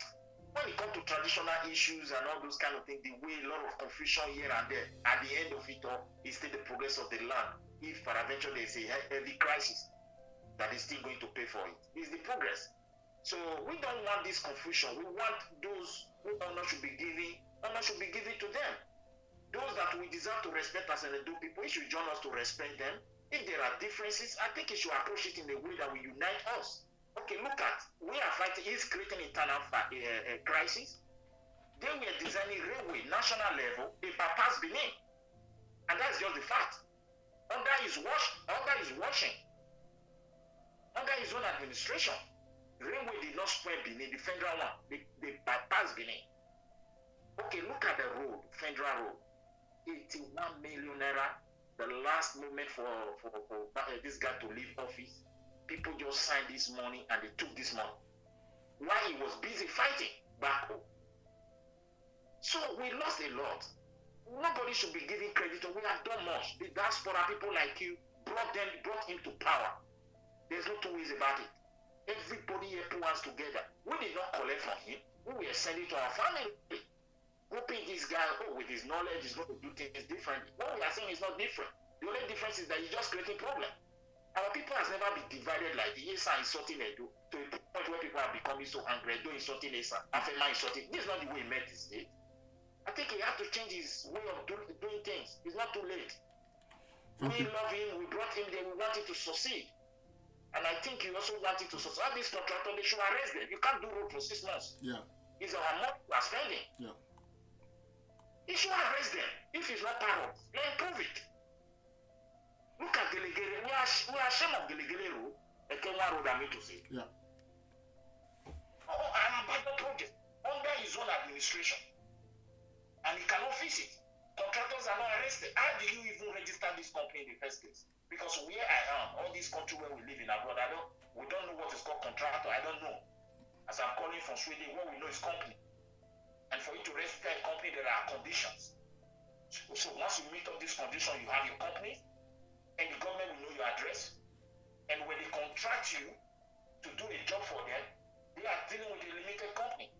when it comes to traditional issues and all those kind of things, the way a lot of confusion here and there, at the end of it all, is still the progress of the land. If peradventure there is a heavy crisis, that is still going to pay for it. It's the progress. So we don't want this confusion. We want those who honor should be given to them. Those that we deserve to respect as an Edo people, we should join us to respect them. If there are differences, I think you should approach it in a way that will unite us. Okay, look at, we are fighting, he's creating internal crisis. They were designing railway, national level, they bypass Benin. And that's just the fact. Under his watching, under his own administration, railway did not spread Benin, the federal one. They bypassed Benin. Okay, look at the road, federal road. 81 million naira, the last moment for this guy to leave office. People just signed this money and they took this money while he was busy fighting back home. So we lost a lot. Nobody should be giving credit. We have done much. The diaspora, people like you, brought him to power. There's no two ways about it. Everybody here put us together. We did not collect from him. We were sending to our family. Hoping this guy, with his knowledge, is going to do things differently. What we are saying is not different. The only difference is that he's just creating problem. Our people has never been divided like the Esa insulting Edo to a point where people are becoming so angry. Edo insulting Esa, Afema insulting. This is not the way he met the state. I think he had to change his way of doing things. It's not too late. We love him. We brought him there. We want him to succeed. And I think you also want him to succeed. All these contractors, they should arrest them. You can't do road for 6 months. Yeah. It's our money we are spending. Yeah. You should arrest them. If it's not power, then prove it. Look at Gelegele. We are ashamed of Gelegele Road. The Kenya Road, I mean to say. Yeah. An abandoned project under his own administration. And he cannot fix it. Contractors are not arrested. How do you even register this company in the first place? Because where I am, all these countries where we live in abroad, we don't know what is called contractor. I don't know. As I'm calling from Sweden, what we know is company. And for you to register a company, there are conditions. So once you meet all these conditions, you have your company, and the government will know your address. And when they contract you to do a job for them, they are dealing with a limited company.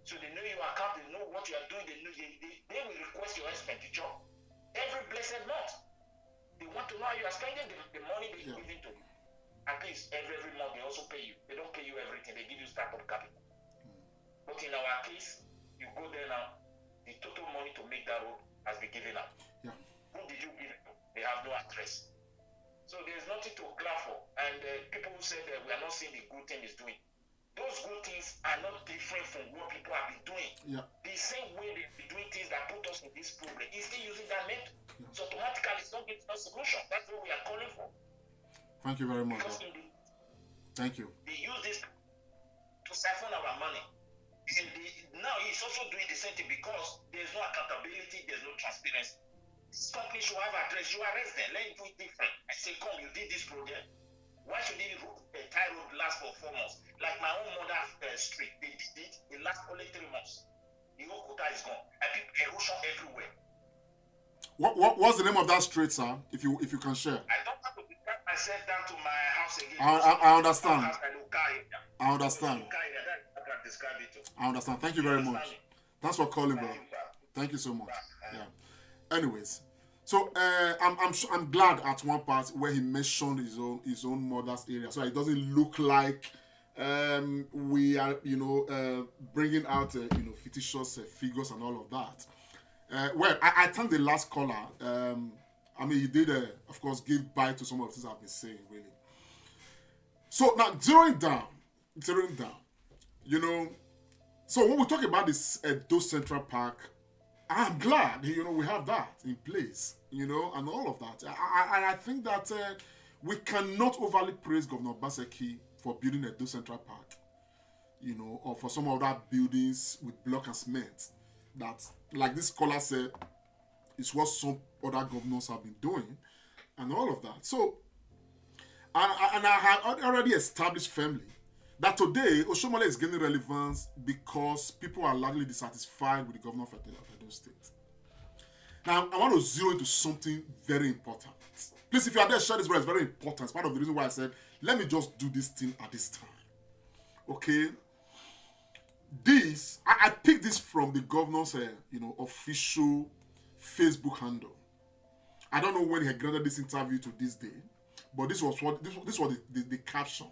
So they know your account, they know what you are doing, they will request your expenditure every blessed month. They want to know how you are spending the money they're giving to you. At least every month they also pay you. They don't pay you everything, they give you startup capital. But in our case, you go there now, the total money to make that road has been given out. Yeah. Who did you give it to? They have no address. So there's nothing to clap for. And people who say that we are not seeing the good thing is doing. Those good things are not different from what people have been doing. Yeah. The same way they've been doing things that put us in this problem, is still using that method. Yeah. So automatically it's not giving us a solution. That's what we are calling for. Thank you very much. Thank you. They use this to siphon our money. And now he's also doing the same thing because there's no accountability, there's no transparency. This company should have address, you arrest them, let it do it different. I say, come, you did this project. Why should the entire road last for 4 months? Like my own mother street, they did it, it lasts only 3 months. The whole quota is gone. And people erosion everywhere. What's the name of that street, sir? If you can share. I don't have to describe myself down to my house again. I understand. I understand. I understand. Thank you very much. Thanks for calling, bro. Thank you so much. Yeah. Anyways, so I'm glad at one part where he mentioned his own mother's area, so it doesn't look like we are bringing out fictitious figures and all of that. Well, I thank the last caller. I mean, he did of course give bite to some of the things I've been saying, really. So now zeroing down, so when we talk about this Edo Central Park I'm glad, we have that in place, and all of that. I think that we cannot overly praise Governor Obaseki for building a Edo Central Park, or for some other buildings with block and cement that, like this scholar said, is what some other governors have been doing, and all of that. So, and I had already established firmly that today Oshomole is gaining relevance because people are largely dissatisfied with the governor of Edo State. Now, I want to zero into something very important. Please, if you are there, share this, but it's very important. It's part of the reason why I said, let me just do this thing at this time. Okay? I picked this from the governor's, official Facebook handle. I don't know when he had granted this interview to this day, but this was the caption.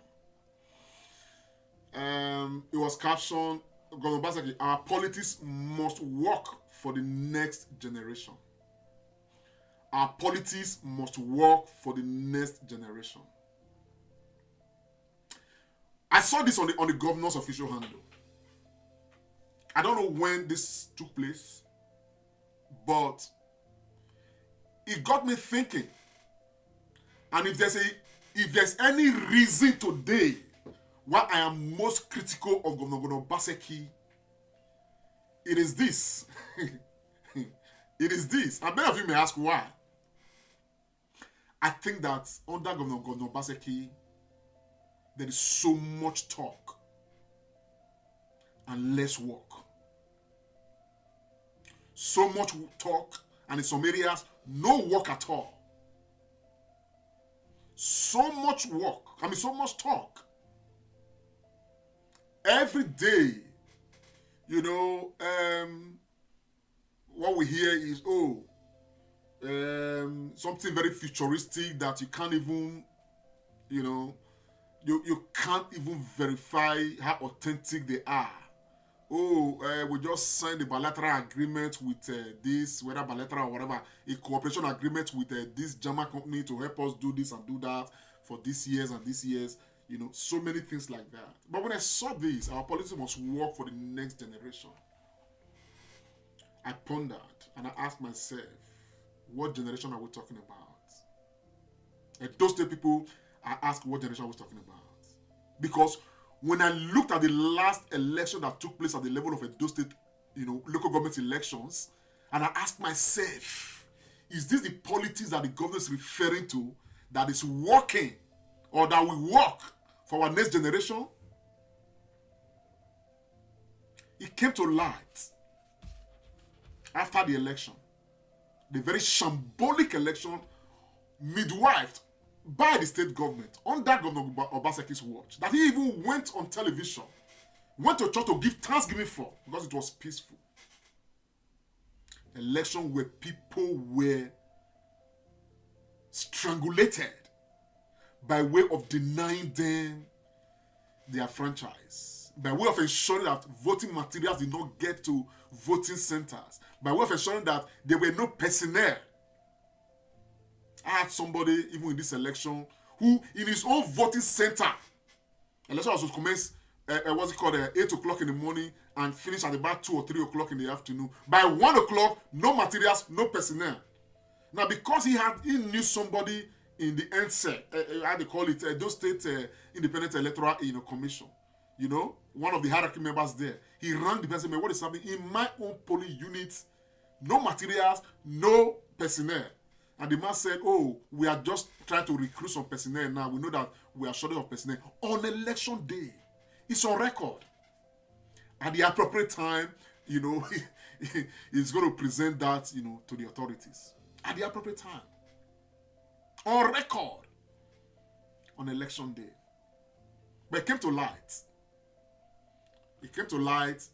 It was captioned, Governor Obaseki, our politics must work for the next generation. Our politics must work for the next generation. I saw this on the governor's official handle. I don't know when this took place, but it got me thinking. And if there's any reason today why I am most critical of Governor Obaseki, it is this. It is this. And many of you may ask why. I think that under Governor Obaseki, there is so much talk and less work. So much talk, and in some areas, no work at all. So much work, so much talk. Every day, what we hear is, something very futuristic that you can't even, you can't even verify how authentic they are. We just signed a bilateral agreement with this, whether bilateral or whatever, a cooperation agreement with this German company to help us do this and do that for this years and this years. So many things like that. But when I saw this, our policy must work for the next generation. I pondered and I asked myself, what generation are we talking about? Those two people, I asked what generation are we talking about? Because when I looked at the last election that took place at the level of Edo State, local government elections, and I asked myself, is this the politics that the government is referring to that is working or that will work for our next generation? It came to light after the election, the very shambolic election midwifed by the state government under Governor Obaseki's watch, that he even went on television, went to church to give thanksgiving for, because it was peaceful. Election where people were strangulated by way of denying them their franchise, by way of ensuring that voting materials did not get to voting centers, by way of ensuring that there were no personnel. I had somebody, even in this election, who in his own voting center, election was supposed to commence, 8 o'clock in the morning and finish at about 2 or 3 o'clock in the afternoon. By 1 o'clock, no materials, no personnel. Now, because he knew somebody in the NSEC, how they call it, those state independent electoral commission, one of the hierarchy members there, he rang the person, what is happening in my own polling unit? No materials, no personnel. And the man said, we are just trying to recruit some personnel now. We know that we are short of personnel. On election day, it's on record. At the appropriate time, he's going to present that, to the authorities. At the appropriate time. On record. On election day. But it came to light. It came to light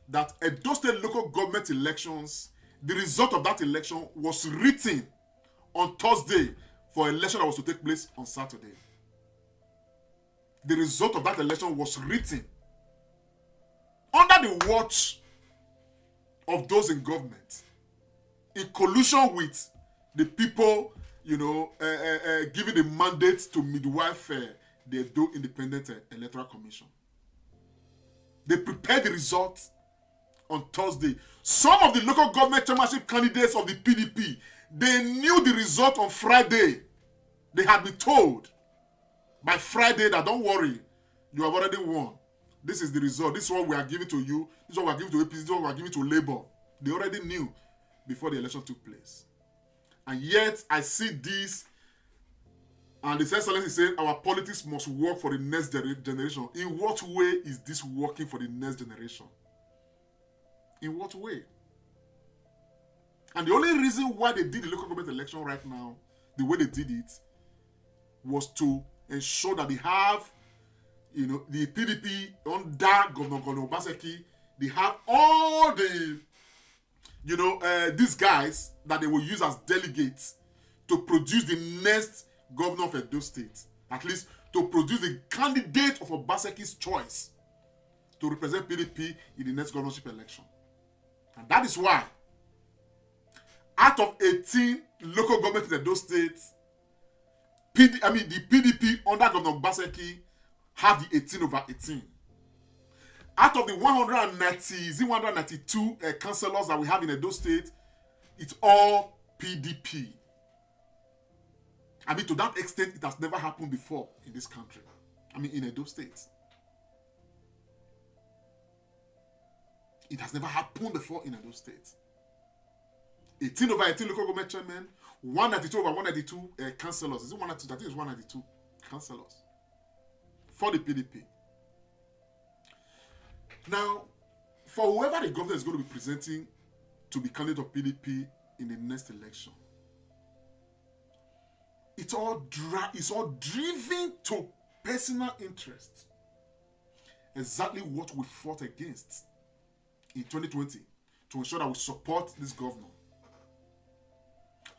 that Edo State local government elections, the result of that election was written on Thursday for an election that was to take place on Saturday. The result of that election was written under the watch of those in government, in collusion with the people, giving the mandate to midwife the Edo Independent Electoral Commission. They prepared the result on Thursday. Some of the local government chairmanship candidates of the PDP, they knew the result on Friday. They had been told by Friday that don't worry, you have already won. This is the result. This is what we are giving to you. This is what we are giving to APC. This is what we are giving to Labour. They already knew before the election took place. And yet, I see this, and His Excellency is saying our politics must work for the next generation. In what way is this working for the next generation? In what way? And the only reason why they did the local government election right now, the way they did it, was to ensure that they have, the PDP under Governor Obaseki, they have all the, these guys that they will use as delegates to produce the next governor of Edo State. At least to produce the candidate of Obaseki's choice to represent PDP in the next governorship election. And that is why, out of 18 local governments in Edo State, the PDP under Governor Obaseki have the 18/18. Out of the 192 councillors that we have in Edo State, it's all PDP. To that extent, it has never happened before in this country. In Edo State. It has never happened before in Edo State. 18/18 local government chairmen, 192/192 councillors. Is it 192? I think it's 192 councillors for the PDP. Now, for whoever the governor is going to be presenting to be candidate of PDP in the next election, it's all driven to personal interest. Exactly what we fought against in 2020 to ensure that we support this governor.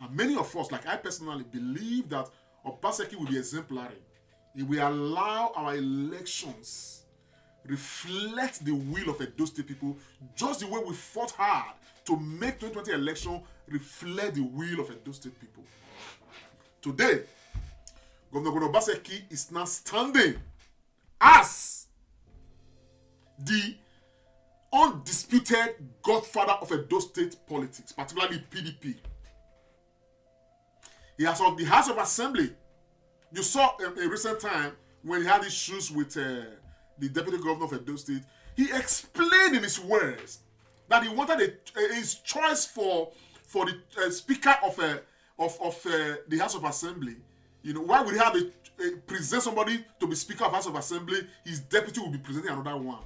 And many of us, like I personally, believe that Obaseki will be exemplary. He will allow our elections reflect the will of Edo State people, just the way we fought hard to make 2020 election reflect the will of Edo State people. Today, Governor Obaseki is now standing as the undisputed godfather of Edo State politics, particularly PDP. He has of the House of Assembly. You saw in recent time when he had issues with the deputy governor of Edo State, he explained in his words that he wanted his choice for the speaker of the House of Assembly. Why would he have present somebody to be speaker of House of Assembly? His deputy will be presenting another one.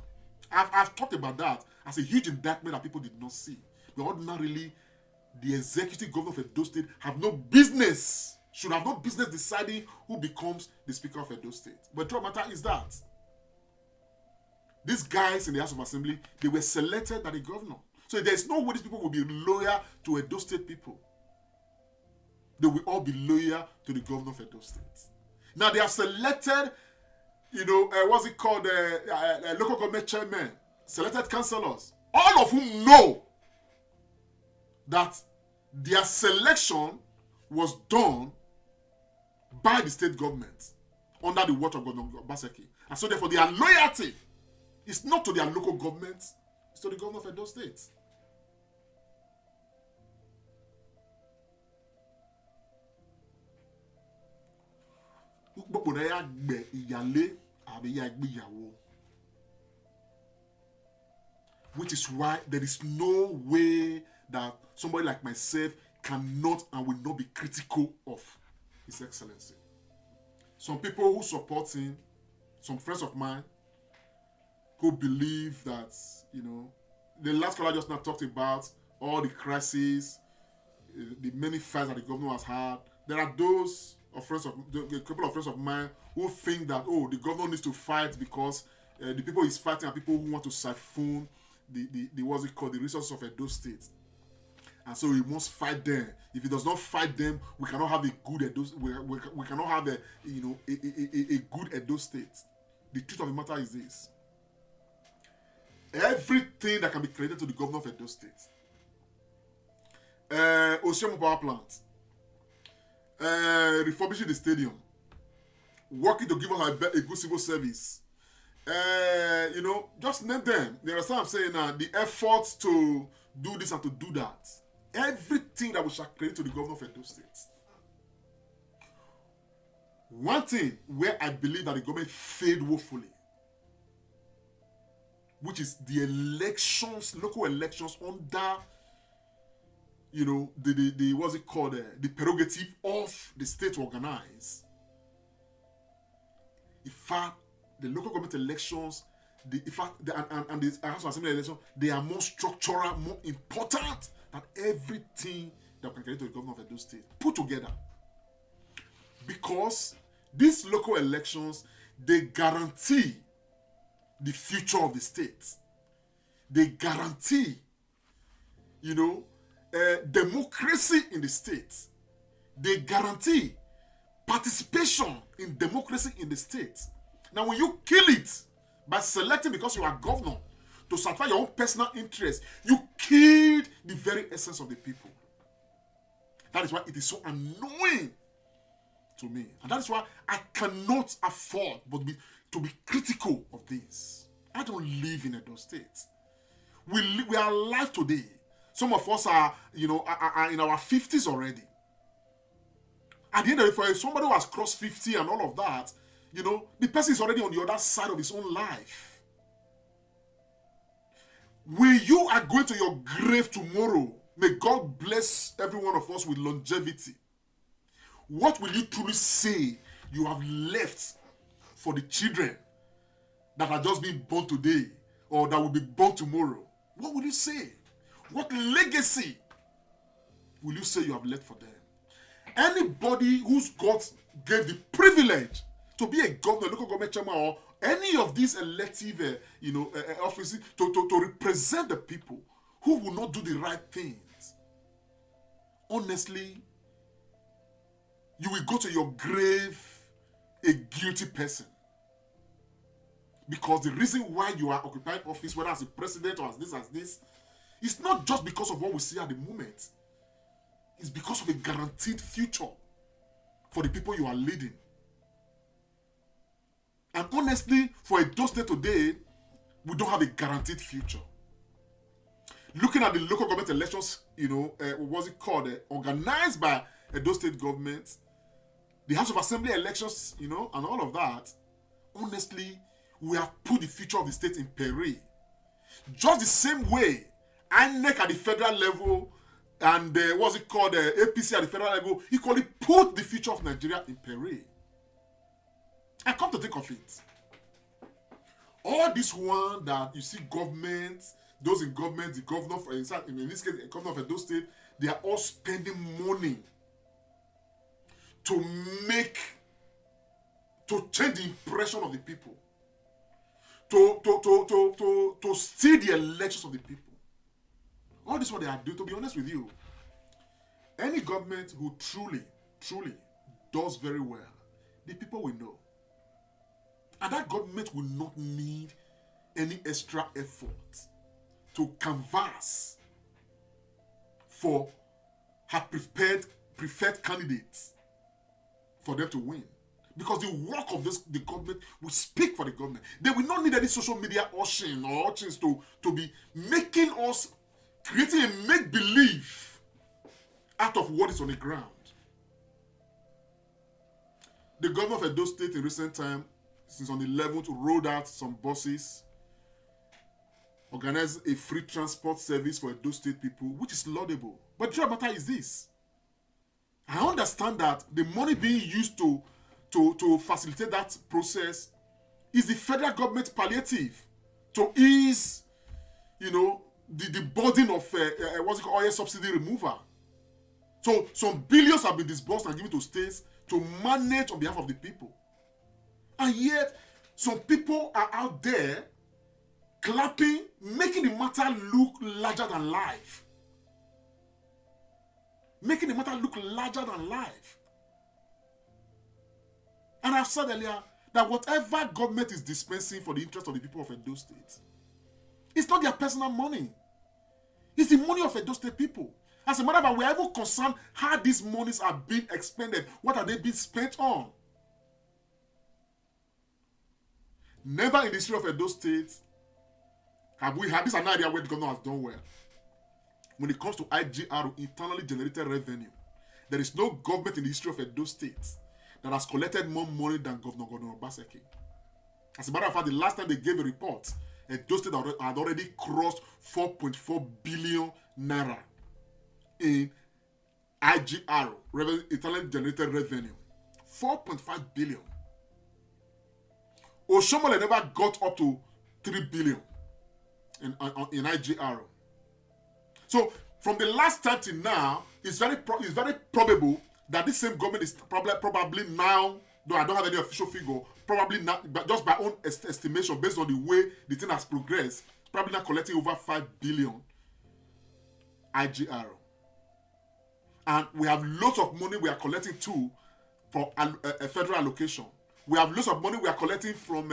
I've talked about that as a huge indictment that people did not see. But ordinarily, the executive governor of Edo State should have no business deciding who becomes the speaker of Edo State. But the truth of the matter is that these guys in the House of Assembly, they were selected by the governor. So there's no way these people will be loyal to Edo State people. They will all be loyal to the governor of Edo State. Now they have selected, local government chairmen, selected councillors, all of whom know that their selection was done by the state government under the watch of Governor Obaseki. And so therefore their loyalty is not to their local government, it's to the governor of Edo State. Which is why there is no way that somebody like myself cannot and will not be critical of His Excellency. Some people who support him, some friends of mine, who believe that, the last caller just now talked about all the crises, the many fights that the governor has had. There are those a couple of friends of mine who think that, the governor needs to fight because the people he's fighting are people who want to siphon the resources of Edo State. And so he must fight them. If he does not fight them, we cannot have a good Edo. We cannot have a good Edo State. The truth of the matter is this: everything that can be credited to the governor of Edo State, Ocean Power Plant, refurbishing the stadium, working to give us a good civil service, just name them. You understand what I'm saying now? The efforts to do this and to do that. Everything that we shall credit to the governor of Edo State. One thing where I believe that the government failed woefully, which is the elections, local elections under, the what's it called, the prerogative of the state to organize. In fact, the local government elections, the House of Assembly elections, they are more structural, more important than everything that can credit to the governor of Edo State put together. Because these local elections, they guarantee the future of the state. They guarantee, democracy in the state. They guarantee participation in democracy in the state. Now, when you kill it by selecting because you are governor to satisfy your own personal interest, you killed the very essence of the people. That is why it is so annoying to me. And that is why I cannot afford but to be critical of this. I don't live in Edo State. We are alive today. Some of us are in our 50s already. At the end of the day, if somebody who has crossed 50 and all of that, the person is already on the other side of his own life. When you are going to your grave tomorrow, may God bless every one of us with longevity. What will you truly say you have left for the children that are just being born today or that will be born tomorrow? What will you say? What legacy will you say you have left for them? Anybody whose God gave the privilege to be a governor, local government chairman, or any of these elective offices to represent the people who will not do the right things, honestly, you will go to your grave a guilty person. Because the reason why you are occupying office, whether as a president or as this, it's not just because of what we see at the moment. It's because of a guaranteed future for the people you are leading. And honestly, for Edo State today, we don't have a guaranteed future. Looking at the local government elections, organized by Edo State government, the House of Assembly elections, and all of that, honestly, we have put the future of the state in peril. Just the same way, INEC at the federal level and APC at the federal level equally put the future of Nigeria in peril. I come to think of it. All this one that you see government, those in government, the governor, in this case, the governor of Edo State, they are all spending money to change the impression of the people, to steal the elections of the people. All this is what they are doing. To be honest with you, any government who truly does very well, the people will know. And that government will not need any extra effort to canvass for her preferred candidates for them to win. Because the work of the government will speak for the government. They will not need any social media ushering or urchins to be making us, creating a make-believe out of what is on the ground. The governor of Edo State in recent time, since on the 11th, rolled out some buses, organized a free transport service for Edo State people, which is laudable. But the truth of the matter is this. I understand that the money being used to facilitate that process is the federal government palliative to ease, the burden of oil subsidy removal. So some billions have been disbursed and given to states to manage on behalf of the people. And yet, some people are out there clapping, making the matter look larger than life. Making the matter look larger than life. And I've said earlier that whatever government is dispensing for the interest of the people of Edo State, it's not their personal money. It's the money of Edo State people. As a matter of fact, we are even concerned how these monies are being expended. What are they being spent on? Never in the history of Edo State have we had this an area where the governor has done well. When it comes to IGR, internally generated revenue, there is no government in the history of Edo State that has collected more money than Governor Obaseki. As a matter of fact, the last time they gave a report, Edo State had already crossed 4.4 billion naira in IGR, internally generated revenue. 4.5 billion. Oshomole never got up to 3 billion in IGR. So from the last time till now, it's very probable that this same government is probably now, though I don't have any official figure, probably not, but just by own estimation based on the way the thing has progressed, probably not collecting over 5 billion IGR. And we have lots of money we are collecting too for a federal allocation. We have lots of money we are collecting from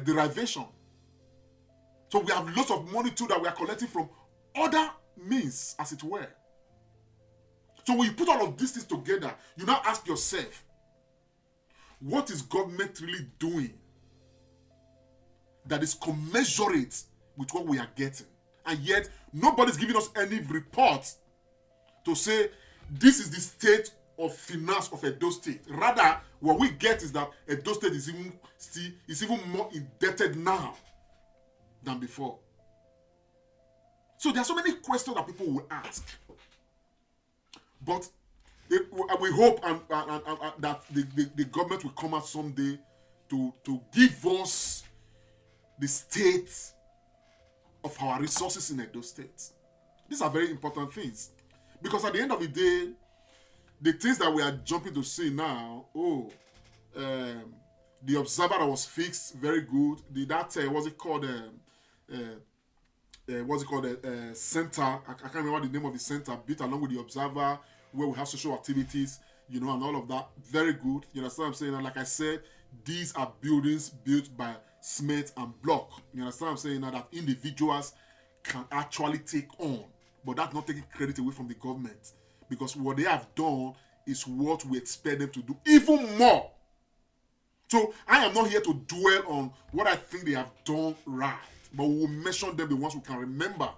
derivation. So we have lots of money too that we are collecting from other means, as it were. So when you put all of these things together, you now ask yourself, what is government really doing that is commensurate with what we are getting? And yet, nobody's giving us any report to say this is the state of finance of Edo State. Rather, what we get is that Edo State is even more indebted now than before. So there are so many questions that people will ask. But we hope that the government will come out someday to give us the state of our resources in Edo State. These are very important things. Because at the end of the day, the things that we are jumping to see now, the observer that was fixed, very good. Center, I can't remember the name of the center, built along with the observer, where we have social activities, and all of that. Very good. You understand what I'm saying? And like I said, these are buildings built by Smith and Block. You understand what I'm saying? Now that individuals can actually take on, but that's not taking credit away from the government, because what they have done is what we expect them to do, even more. So I am not here to dwell on what I think they have done right, but we will mention them, the ones we can remember.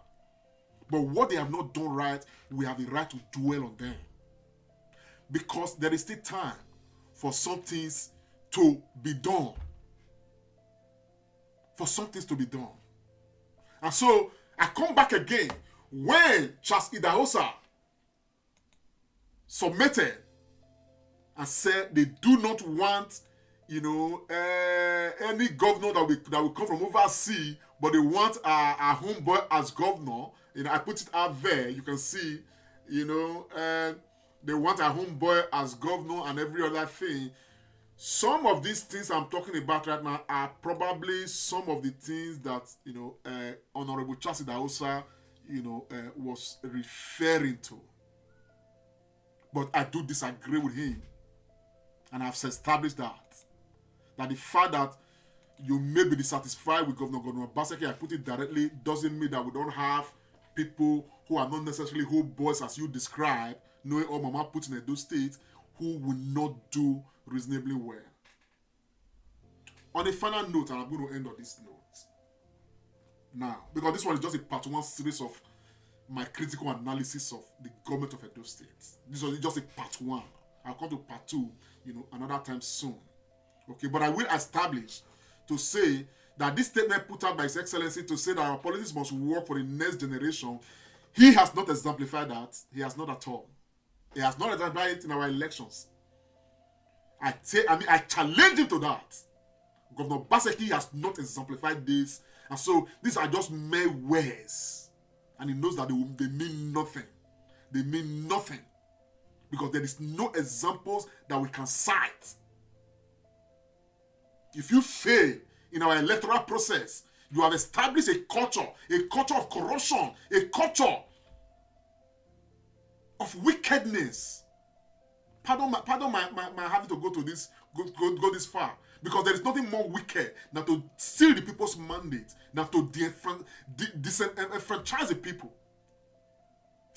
But what they have not done right, we have the right to dwell on them. Because there is still time for some things to be done. For some things to be done. And so, I come back again. When Charles Idahosa submitted and said they do not want, any governor that will come from overseas, but they want our homeboy as governor. I put it out there. You can see, they want our homeboy as governor and every other thing. Some of these things I'm talking about right now are probably some of the things that, Honorable Charles Idahosa, was referring to. But I do disagree with him. And I've established that the fact that you may be dissatisfied with Governor Obaseki, I put it directly, doesn't mean that we don't have people who are not necessarily whole boys as you describe, knowing all Mama put in Edo State, who will not do reasonably well. On a final note, and I'm going to end on this note now, because this one is just a part one series of my critical analysis of the government of Edo State. This was just a part one. I'll come to part two, another time soon. Okay, but I will establish to say that this statement put out by His Excellency to say that our policies must work for the next generation, he has not exemplified that. He has not at all. He has not exemplified it in our elections. I challenge him to that. Governor Obaseki has not exemplified this, and so these are just mere words, and he knows that they mean nothing. They mean nothing because there is no examples that we can cite. If you fail in our electoral process, you have established a culture of corruption, a culture of wickedness. Pardon my having to go to this, go this far, because there is nothing more wicked than to steal the people's mandate, than to disenfranchise the people.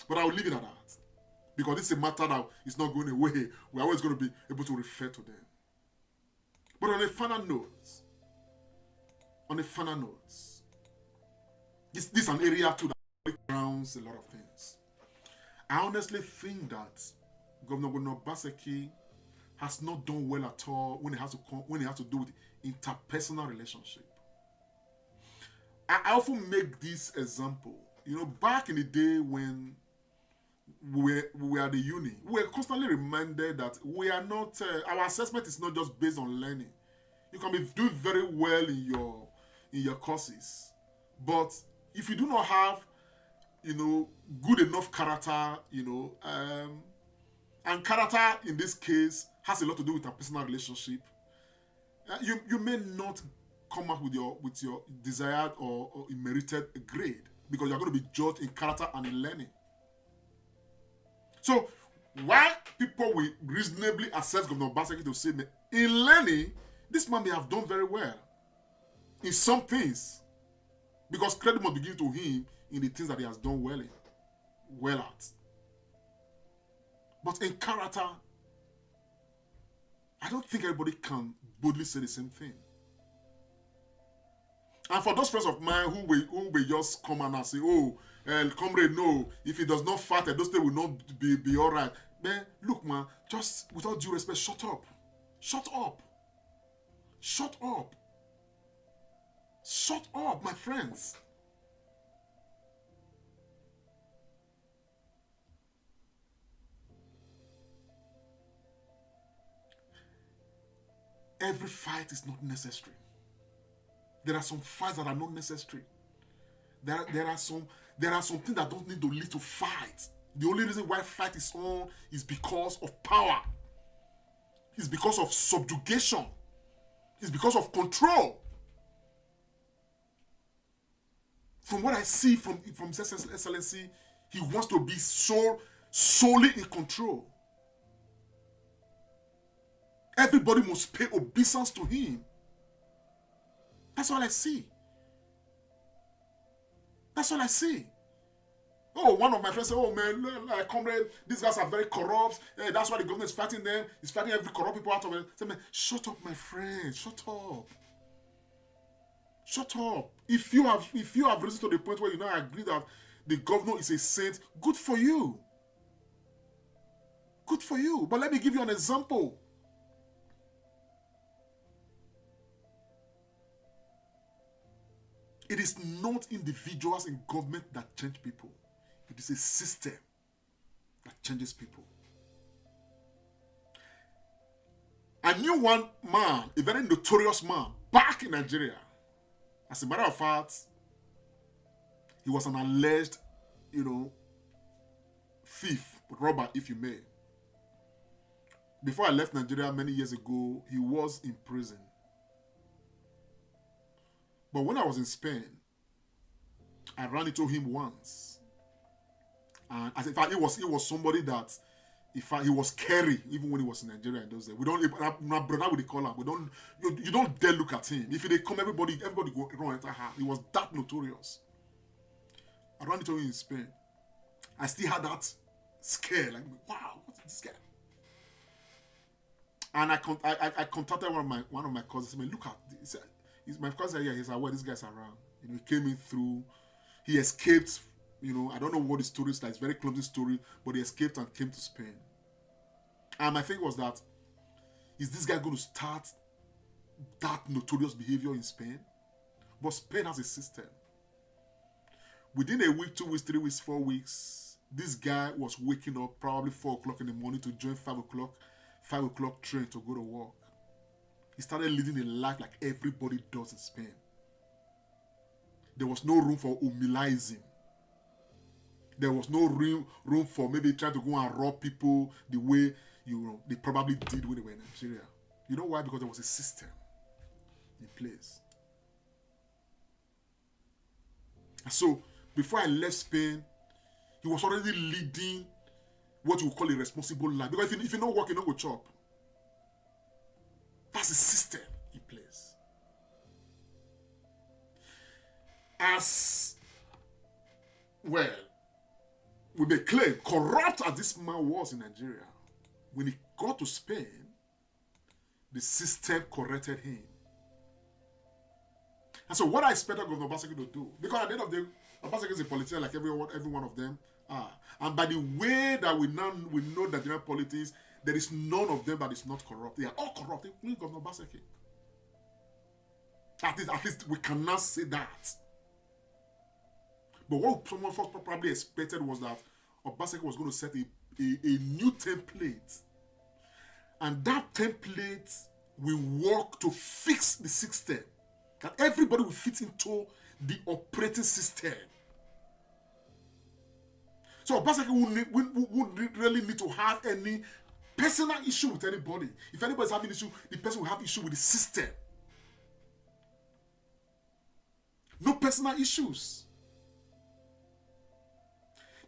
But I will leave it at that, because this is a matter that is not going away. We're always going to be able to refer to them. But on a final note, on a final note, this is an area too that grounds a lot of things. I honestly think that Governor Obaseki has not done well at all when it has to do with interpersonal relationship. I often make this example. Back in the day when we were at the uni, we were constantly reminded that we are not. Our assessment is not just based on learning. You can be doing very well in your courses, but if you do not have, good enough character, and character in this case has a lot to do with a personal relationship. You may not come out with your desired or merited grade because you're going to be judged in character and in learning. So, why people will reasonably assess Governor Obaseki to say, in learning, this man may have done very well in some things because credit must be given to him in the things that he has done well at. But in character, I don't think everybody can boldly say the same thing. And for those friends of mine who will just come and say, comrade, no, if he does not fart, those things will not be all right. Man, look, man, just without due respect, shut up. Shut up. Shut up. Shut up, my friends. Every fight is not necessary. There are some fights that are not necessary. There are some things that don't need to lead to fight. The only reason why fight is on is because of power. It's because of subjugation. It's because of control. From what I see from His Excellency, he wants to be solely in control. Everybody must pay obeisance to him. That's all I see. That's all I see. Oh, one of my friends said, oh man, comrade, these guys are very corrupt. That's why the government is fighting them. It's fighting every corrupt people out of it. I said, man, shut up, my friend. Shut up. Shut up. If you have risen to the point where you now agree that the governor is a saint, good for you. Good for you. But let me give you an example. It is not individuals in government that change people. It is a system that changes people. I knew one man, a very notorious man, back in Nigeria. As a matter of fact, he was an alleged, thief, robber, if you may. Before I left Nigeria many years ago, he was in prison. But when I was in Spain, I ran into him once. And in fact, it was somebody that, in fact, he was scary even when he was in Nigeria in those days. We don't, my brother would call him. You don't dare look at him. If they come, everybody go run enter her. He was that notorious. I ran into him in Spain. I still had that scare, like, wow, what's this guy? And I contacted one of my cousins. I mean, look at this. My cousin here, he's aware this guy's around. He came in through, he escaped, I don't know what the story is like, it's a very clumsy story, but he escaped and came to Spain. And my thing was that, is this guy going to start that notorious behavior in Spain? But Spain has a system. Within a week, 2 weeks, 3 weeks, 4 weeks, this guy was waking up probably 4 o'clock in the morning to join 5 o'clock train to go to work. He started leading a life like everybody does in Spain. There was no room for humilizing. There was no room for maybe trying to go and rob people the way they probably did when they were in Nigeria. You know why? Because there was a system in place. And so, before I left Spain, he was already leading what you would call a responsible life. Because if you don't work, you don't go chop. That's the system in place. As well, we may claim, corrupt as this man was in Nigeria, when he got to Spain, the system corrected him. And so what I expected Governor Obaseki to do, because at the end of the day, Obaseki is a politician like every one of them are. And by the way that we know Nigerian politics, there is none of them that is not corrupt. They are all corrupt, including Governor Obaseki. At least we cannot say that. But what someone first probably expected was that Obaseki was going to set a new template. And that template will work to fix the system. That everybody will fit into the operating system. So Obaseki wouldn't really need to have any personal issue with anybody. If anybody's having an issue, the person will have issue with the system. No personal issues.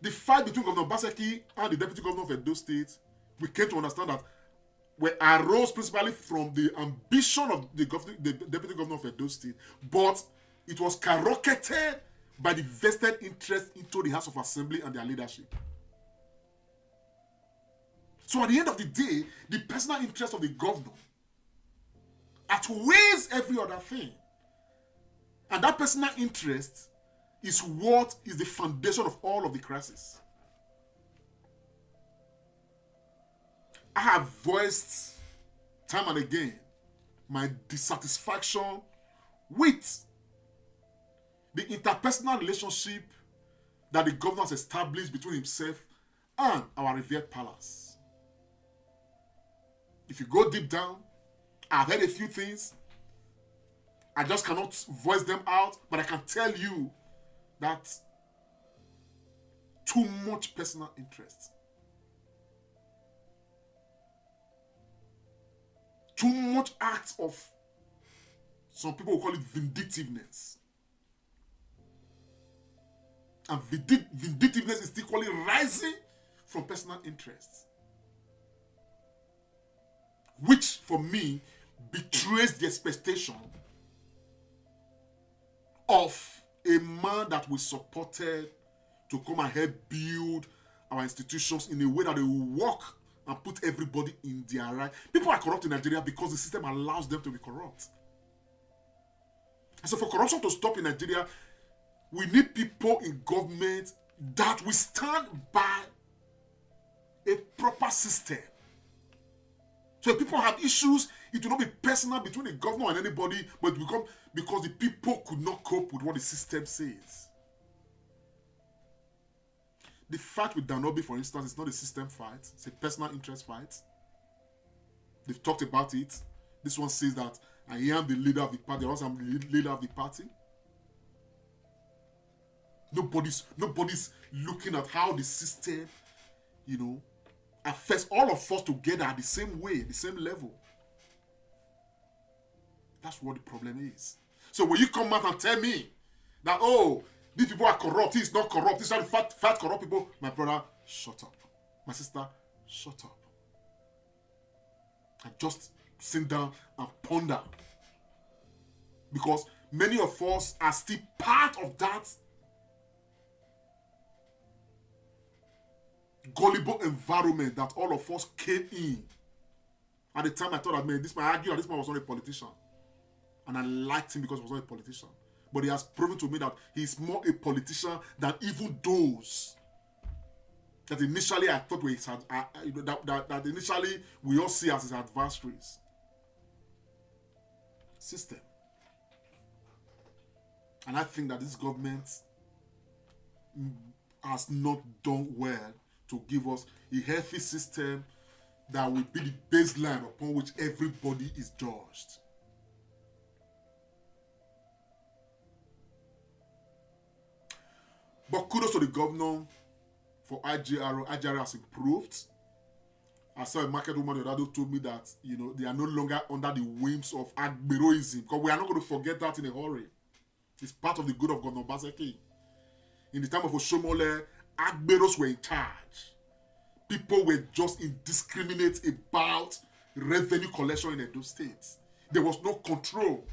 The fight between Governor Obaseki and the Deputy Governor of Edo State, we came to understand that arose principally from the ambition of the Deputy Governor of Edo State, but it was skyrocketed by the vested interest into the House of Assembly and their leadership. So at the end of the day, the personal interest of the governor outweighs every other thing. And that personal interest is what is the foundation of all of the crisis. I have voiced time and again my dissatisfaction with the interpersonal relationship that the governor has established between himself and our revered palace. If you go deep down, I've heard a few things. I just cannot voice them out, but I can tell you that too much personal interest, too much acts of, some people will call it vindictiveness. And vindictiveness is equally rising from personal interests, which for me betrays the expectation of a man that we supported to come and help build our institutions in a way that they will work and put everybody in their right. People are corrupt in Nigeria because the system allows them to be corrupt. And so for corruption to stop in Nigeria, we need people in government that will stand by a proper system. So if people have issues, it will not be personal between the governor and anybody, but it will become because the people could not cope with what the system says. The fight with Danobi, for instance, is not a system fight. It's a personal interest fight. They've talked about it. This one says that I am the leader of the party. I am the leader of the party. Nobody's looking at how the system, affects all of us together at the same way, the same level. That's what the problem is. So when you come out and tell me that, oh, these people are corrupt, he's not corrupt, he's trying to fight corrupt people, my brother, shut up. My sister, shut up. And just sit down and ponder. Because many of us are still part of that gullible environment that all of us came in. At the time I thought that, man, this man argued that this man was not a politician. And I liked him because he was not a politician. But he has proven to me that he's more a politician than even those that initially I thought were that initially we all see as his adversaries. System. And I think that this government has not done well to give us a healthy system that will be the baseline upon which everybody is judged. But kudos to the governor for IGRO. IGRO has improved. I saw a market woman the other day told me that they are no longer under the whims of Agberoism, because we are not going to forget that in a hurry. It's part of the good of Governor Obaseki. In the time of Oshomole, Agberos were in charge. People were just indiscriminate about revenue collection in Edo State. There was no control.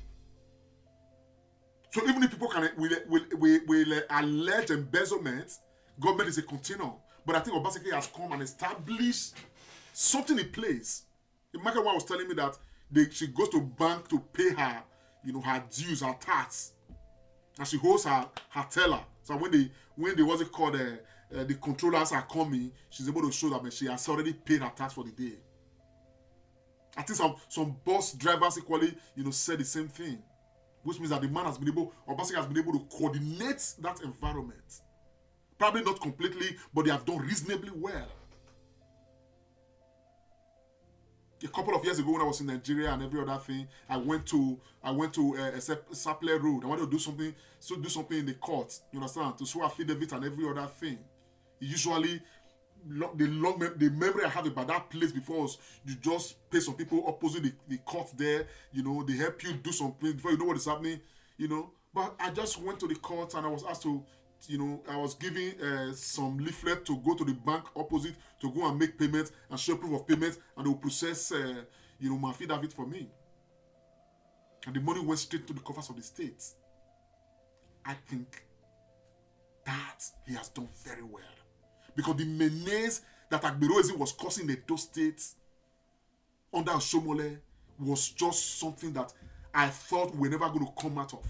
So even if people will allege embezzlement, government is a continuum. But I think Obaseki has come and established something in place. The market one was telling me that she goes to bank to pay her, her dues, her tax. and she holds her teller. So when the what's it called, the controllers are coming, she's able to show that she has already paid her tax for the day. I think some bus drivers equally, said the same thing, which means that the man has been able, or Obaseki has been able to coordinate that environment. Probably not completely, but they have done reasonably well. A couple of years ago, when I was in Nigeria and every other thing, I went to a Saple Road. I wanted to do something in the court. You understand? To swear affidavit and every other thing. Usually, the memory I have about that place before was you just pay some people opposite the court there. They help you do something before you know what is happening. But I just went to the court and I was asked to. I was giving some leaflet to go to the bank opposite to go and make payments and show proof of payment, and they will process, my affidavit for me. And the money went straight to the coffers of the state. I think that he has done very well. Because the menace that Agberoezi was causing in those states under Oshomole was just something that I thought we were never going to come out of.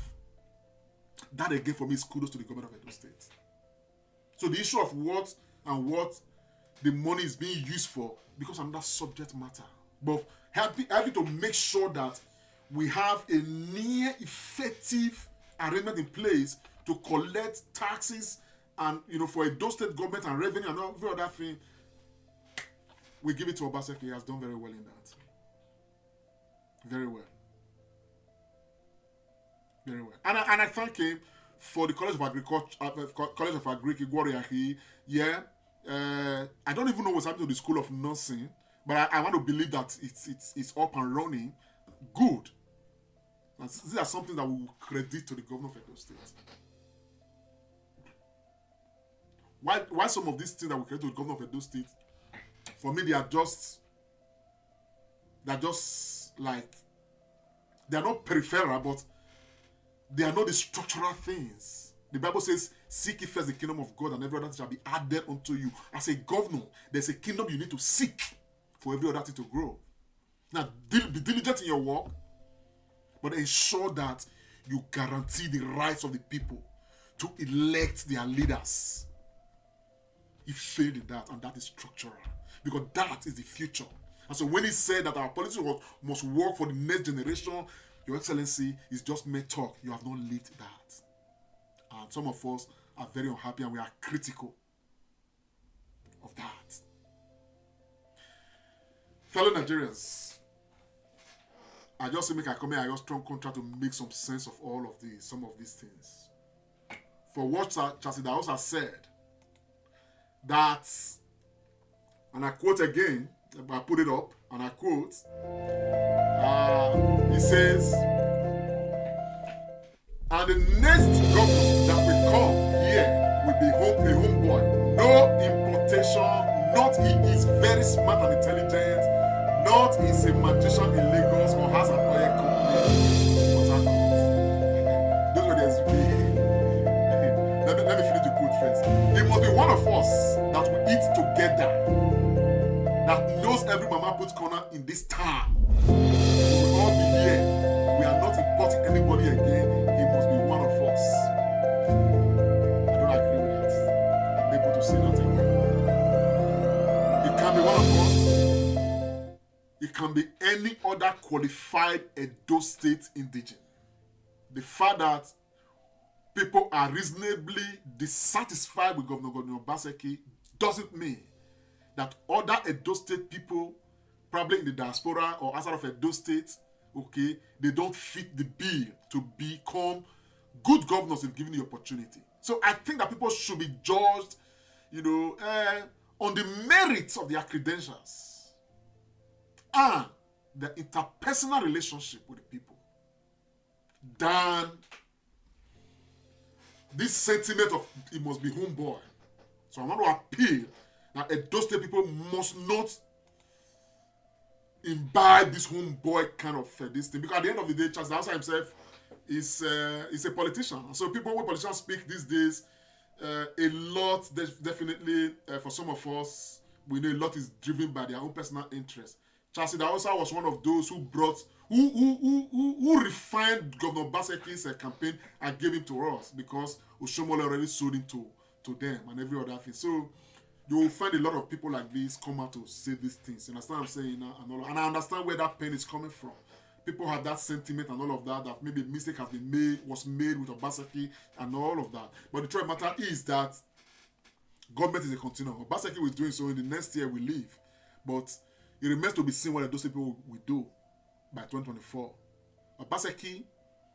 That again for me is kudos to the government of Edo State. So the issue of what the money is being used for becomes another subject matter. But having to make sure that we have a near effective arrangement in place to collect taxes and for Edo State government and revenue and every other thing, we give it to Obaseki. He has done very well in that. Very well. Very well. And I thank him for the College of Agriculture, College of Agric Igworiahi. Yeah. I don't even know what's happening to the School of Nursing, but I want to believe that it's up and running. Good. And these are something that we will credit to the governor of Edo State. Why some of these things that we credit to the governor of Edo State, for me, they're just like, they're not peripheral, but they are not the structural things. The Bible says, seek ye first the kingdom of God and every other thing shall be added unto you. As a governor, there's a kingdom you need to seek for every other thing to grow. Now, be diligent in your work, but ensure that you guarantee the rights of the people to elect their leaders. He failed in that, and that is structural. Because that is the future. And so when he said that our politics must work for the next generation, Your Excellency, is just mere talk. You have not lived that. And some of us are very unhappy and we are critical of that. Fellow Nigerians, I just make a comment, I just strong contract to make some sense of all of these, some of these things. For what Chasida also said, that, and I quote again, I put it up, and I quote, he says, and the next governor that will come here will be a homeboy. No importation, not he is very smart and intelligent, not he's a magician in Lagos or has an oil company. Those were the let me finish the quote first. He must be one of us that will eat together, that knows every mama put corner in this town. We will all be here. We are not importing anybody again. He must be one of us. I don't agree with that. I'm able to say that again. He can be one of us. It can be any other qualified Edo State indigene. The fact that people are reasonably dissatisfied with Governor Obaseki doesn't mean that other Edo State people, probably in the diaspora or outside of Edo State, okay, they don't fit the bill to become good governors if given the opportunity. So I think that people should be judged, on the merits of their credentials and the interpersonal relationship with the people than this sentiment of it must be homeboy. So I want to appeal that Edo State people must not imbibe this homeboy kind of this thing, because at the end of the day, Charles Dawson himself is a politician. So people, when politicians speak these days, a lot, definitely for some of us, we know a lot is driven by their own personal interest. Charles Idahosa was one of those who brought, who refined Governor Obaseki's campaign and gave him to us, because Oshomole already sold him to them and every other thing. So you will find a lot of people like this come out to say these things. You understand what I'm saying? And I understand where that pain is coming from. People have that sentiment and all of that, that maybe a mistake has been made, was made with Obaseki and all of that. But the truth of the matter is that government is a continuum. Obaseki was doing so in the next year we leave. But it remains to be seen what those people will do by 2024. Obaseki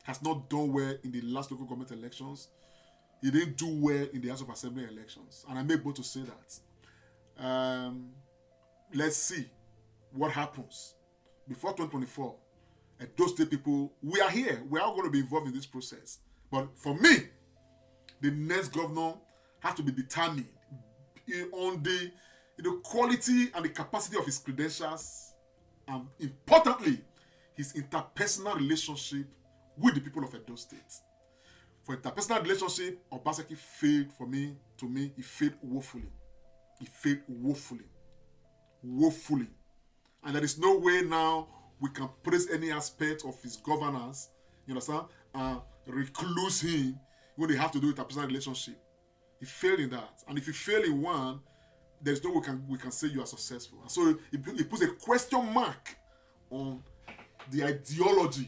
has not done well in the last local government elections. He didn't do well in the House of Assembly elections. And I'm able to say that. Let's see what happens before 2024. And those state people, we are here. We are all going to be involved in this process. But for me, the next governor has to be determined on the quality and the capacity of his credentials, and importantly, his interpersonal relationship with the people of Edo State. For interpersonal relationship, Obaseki failed to me, he failed woefully. He failed woefully. Woefully. And there is no way now we can praise any aspect of his governance, you understand, and recluse him when they have to do with interpersonal relationship. He failed in that. And if you fail in one, there's no way we can say you are successful. And so it puts a question mark on the ideology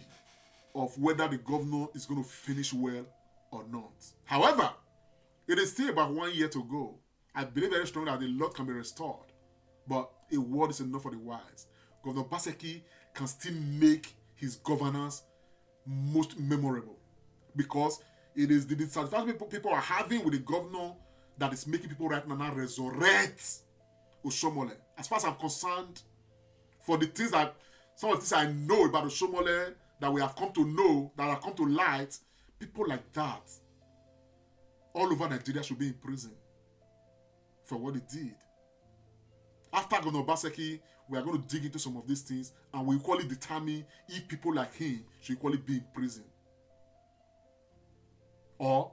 of whether the governor is going to finish well or not. However, it is still about 1 year to go. I believe very strongly that a lot can be restored, but a word is enough for the wise. Governor Obaseki can still make his governance most memorable, because it is the dissatisfaction people are having with the governor that is making people right now resurrect Oshomole. As far as I'm concerned, for the things that, some of the things I know about Oshomole that we have come to know, that have come to light, people like that all over Nigeria should be in prison for what he did. After Governor Obaseki, we are going to dig into some of these things, and we equally determine if people like him should equally be in prison, or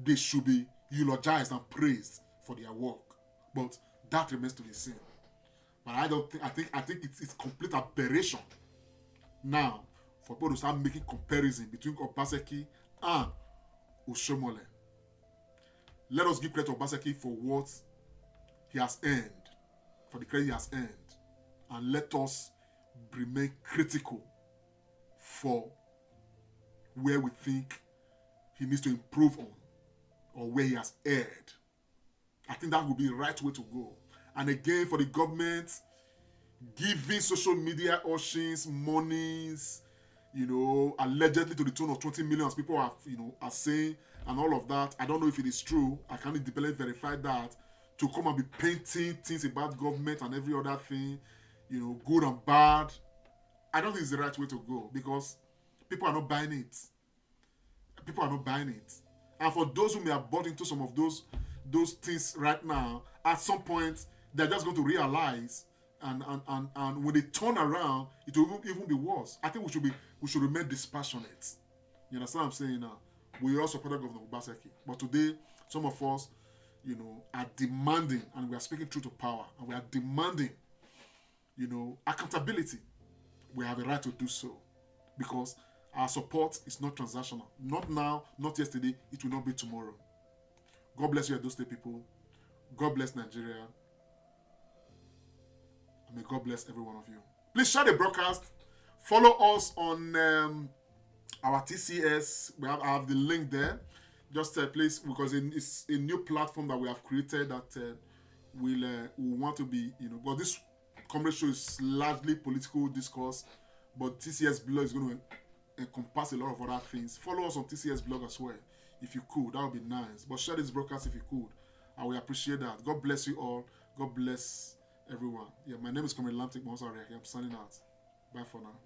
they should be eulogized and praised for their work. But that remains to be seen. But I think it's complete aberration now for people to start making comparison between Obaseki and Oshomole. Let us give credit to Obaseki for what he has earned, for the credit he has earned, and let us remain critical for where we think he needs to improve on, or where he has erred. I think that would be the right way to go. And again, for the government, giving social media auctions, monies, allegedly to the tune of 20 million, as people are saying, and all of that. I don't know if it is true. I can't independently verify that. To come and be painting things about government and every other thing, good and bad. I don't think it's the right way to go, because people are not buying it. People are not buying it. And for those who may have bought into some of those things right now, at some point, they're just going to realize, and when they turn around, it will even be worse. I think we should remain dispassionate. You understand what I'm saying now? We all supported Governor Obaseki. But today, some of us, are demanding, and we are speaking truth to power, and we are demanding, accountability. We have a right to do so, because our support is not transactional. Not now, not yesterday, it will not be tomorrow. God bless you, Edo State people. God bless Nigeria. And may God bless every one of you. Please share the broadcast. Follow us on our TCS. I have the link there. Just please, because it's a new platform that we have created that will want to be, but this comedy show is largely political discourse, but TCSblog is going to encompass a lot of other things. Follow us on TCSblog as well, if you could. That would be nice. But share this broadcast if you could. I will appreciate that. God bless you all. God bless everyone. Yeah, my name is Comrade Lantic Monsa. I'm signing out. Bye for now.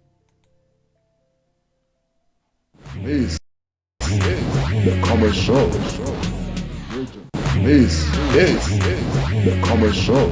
This is the Commerce Show. This is the Commerce Show.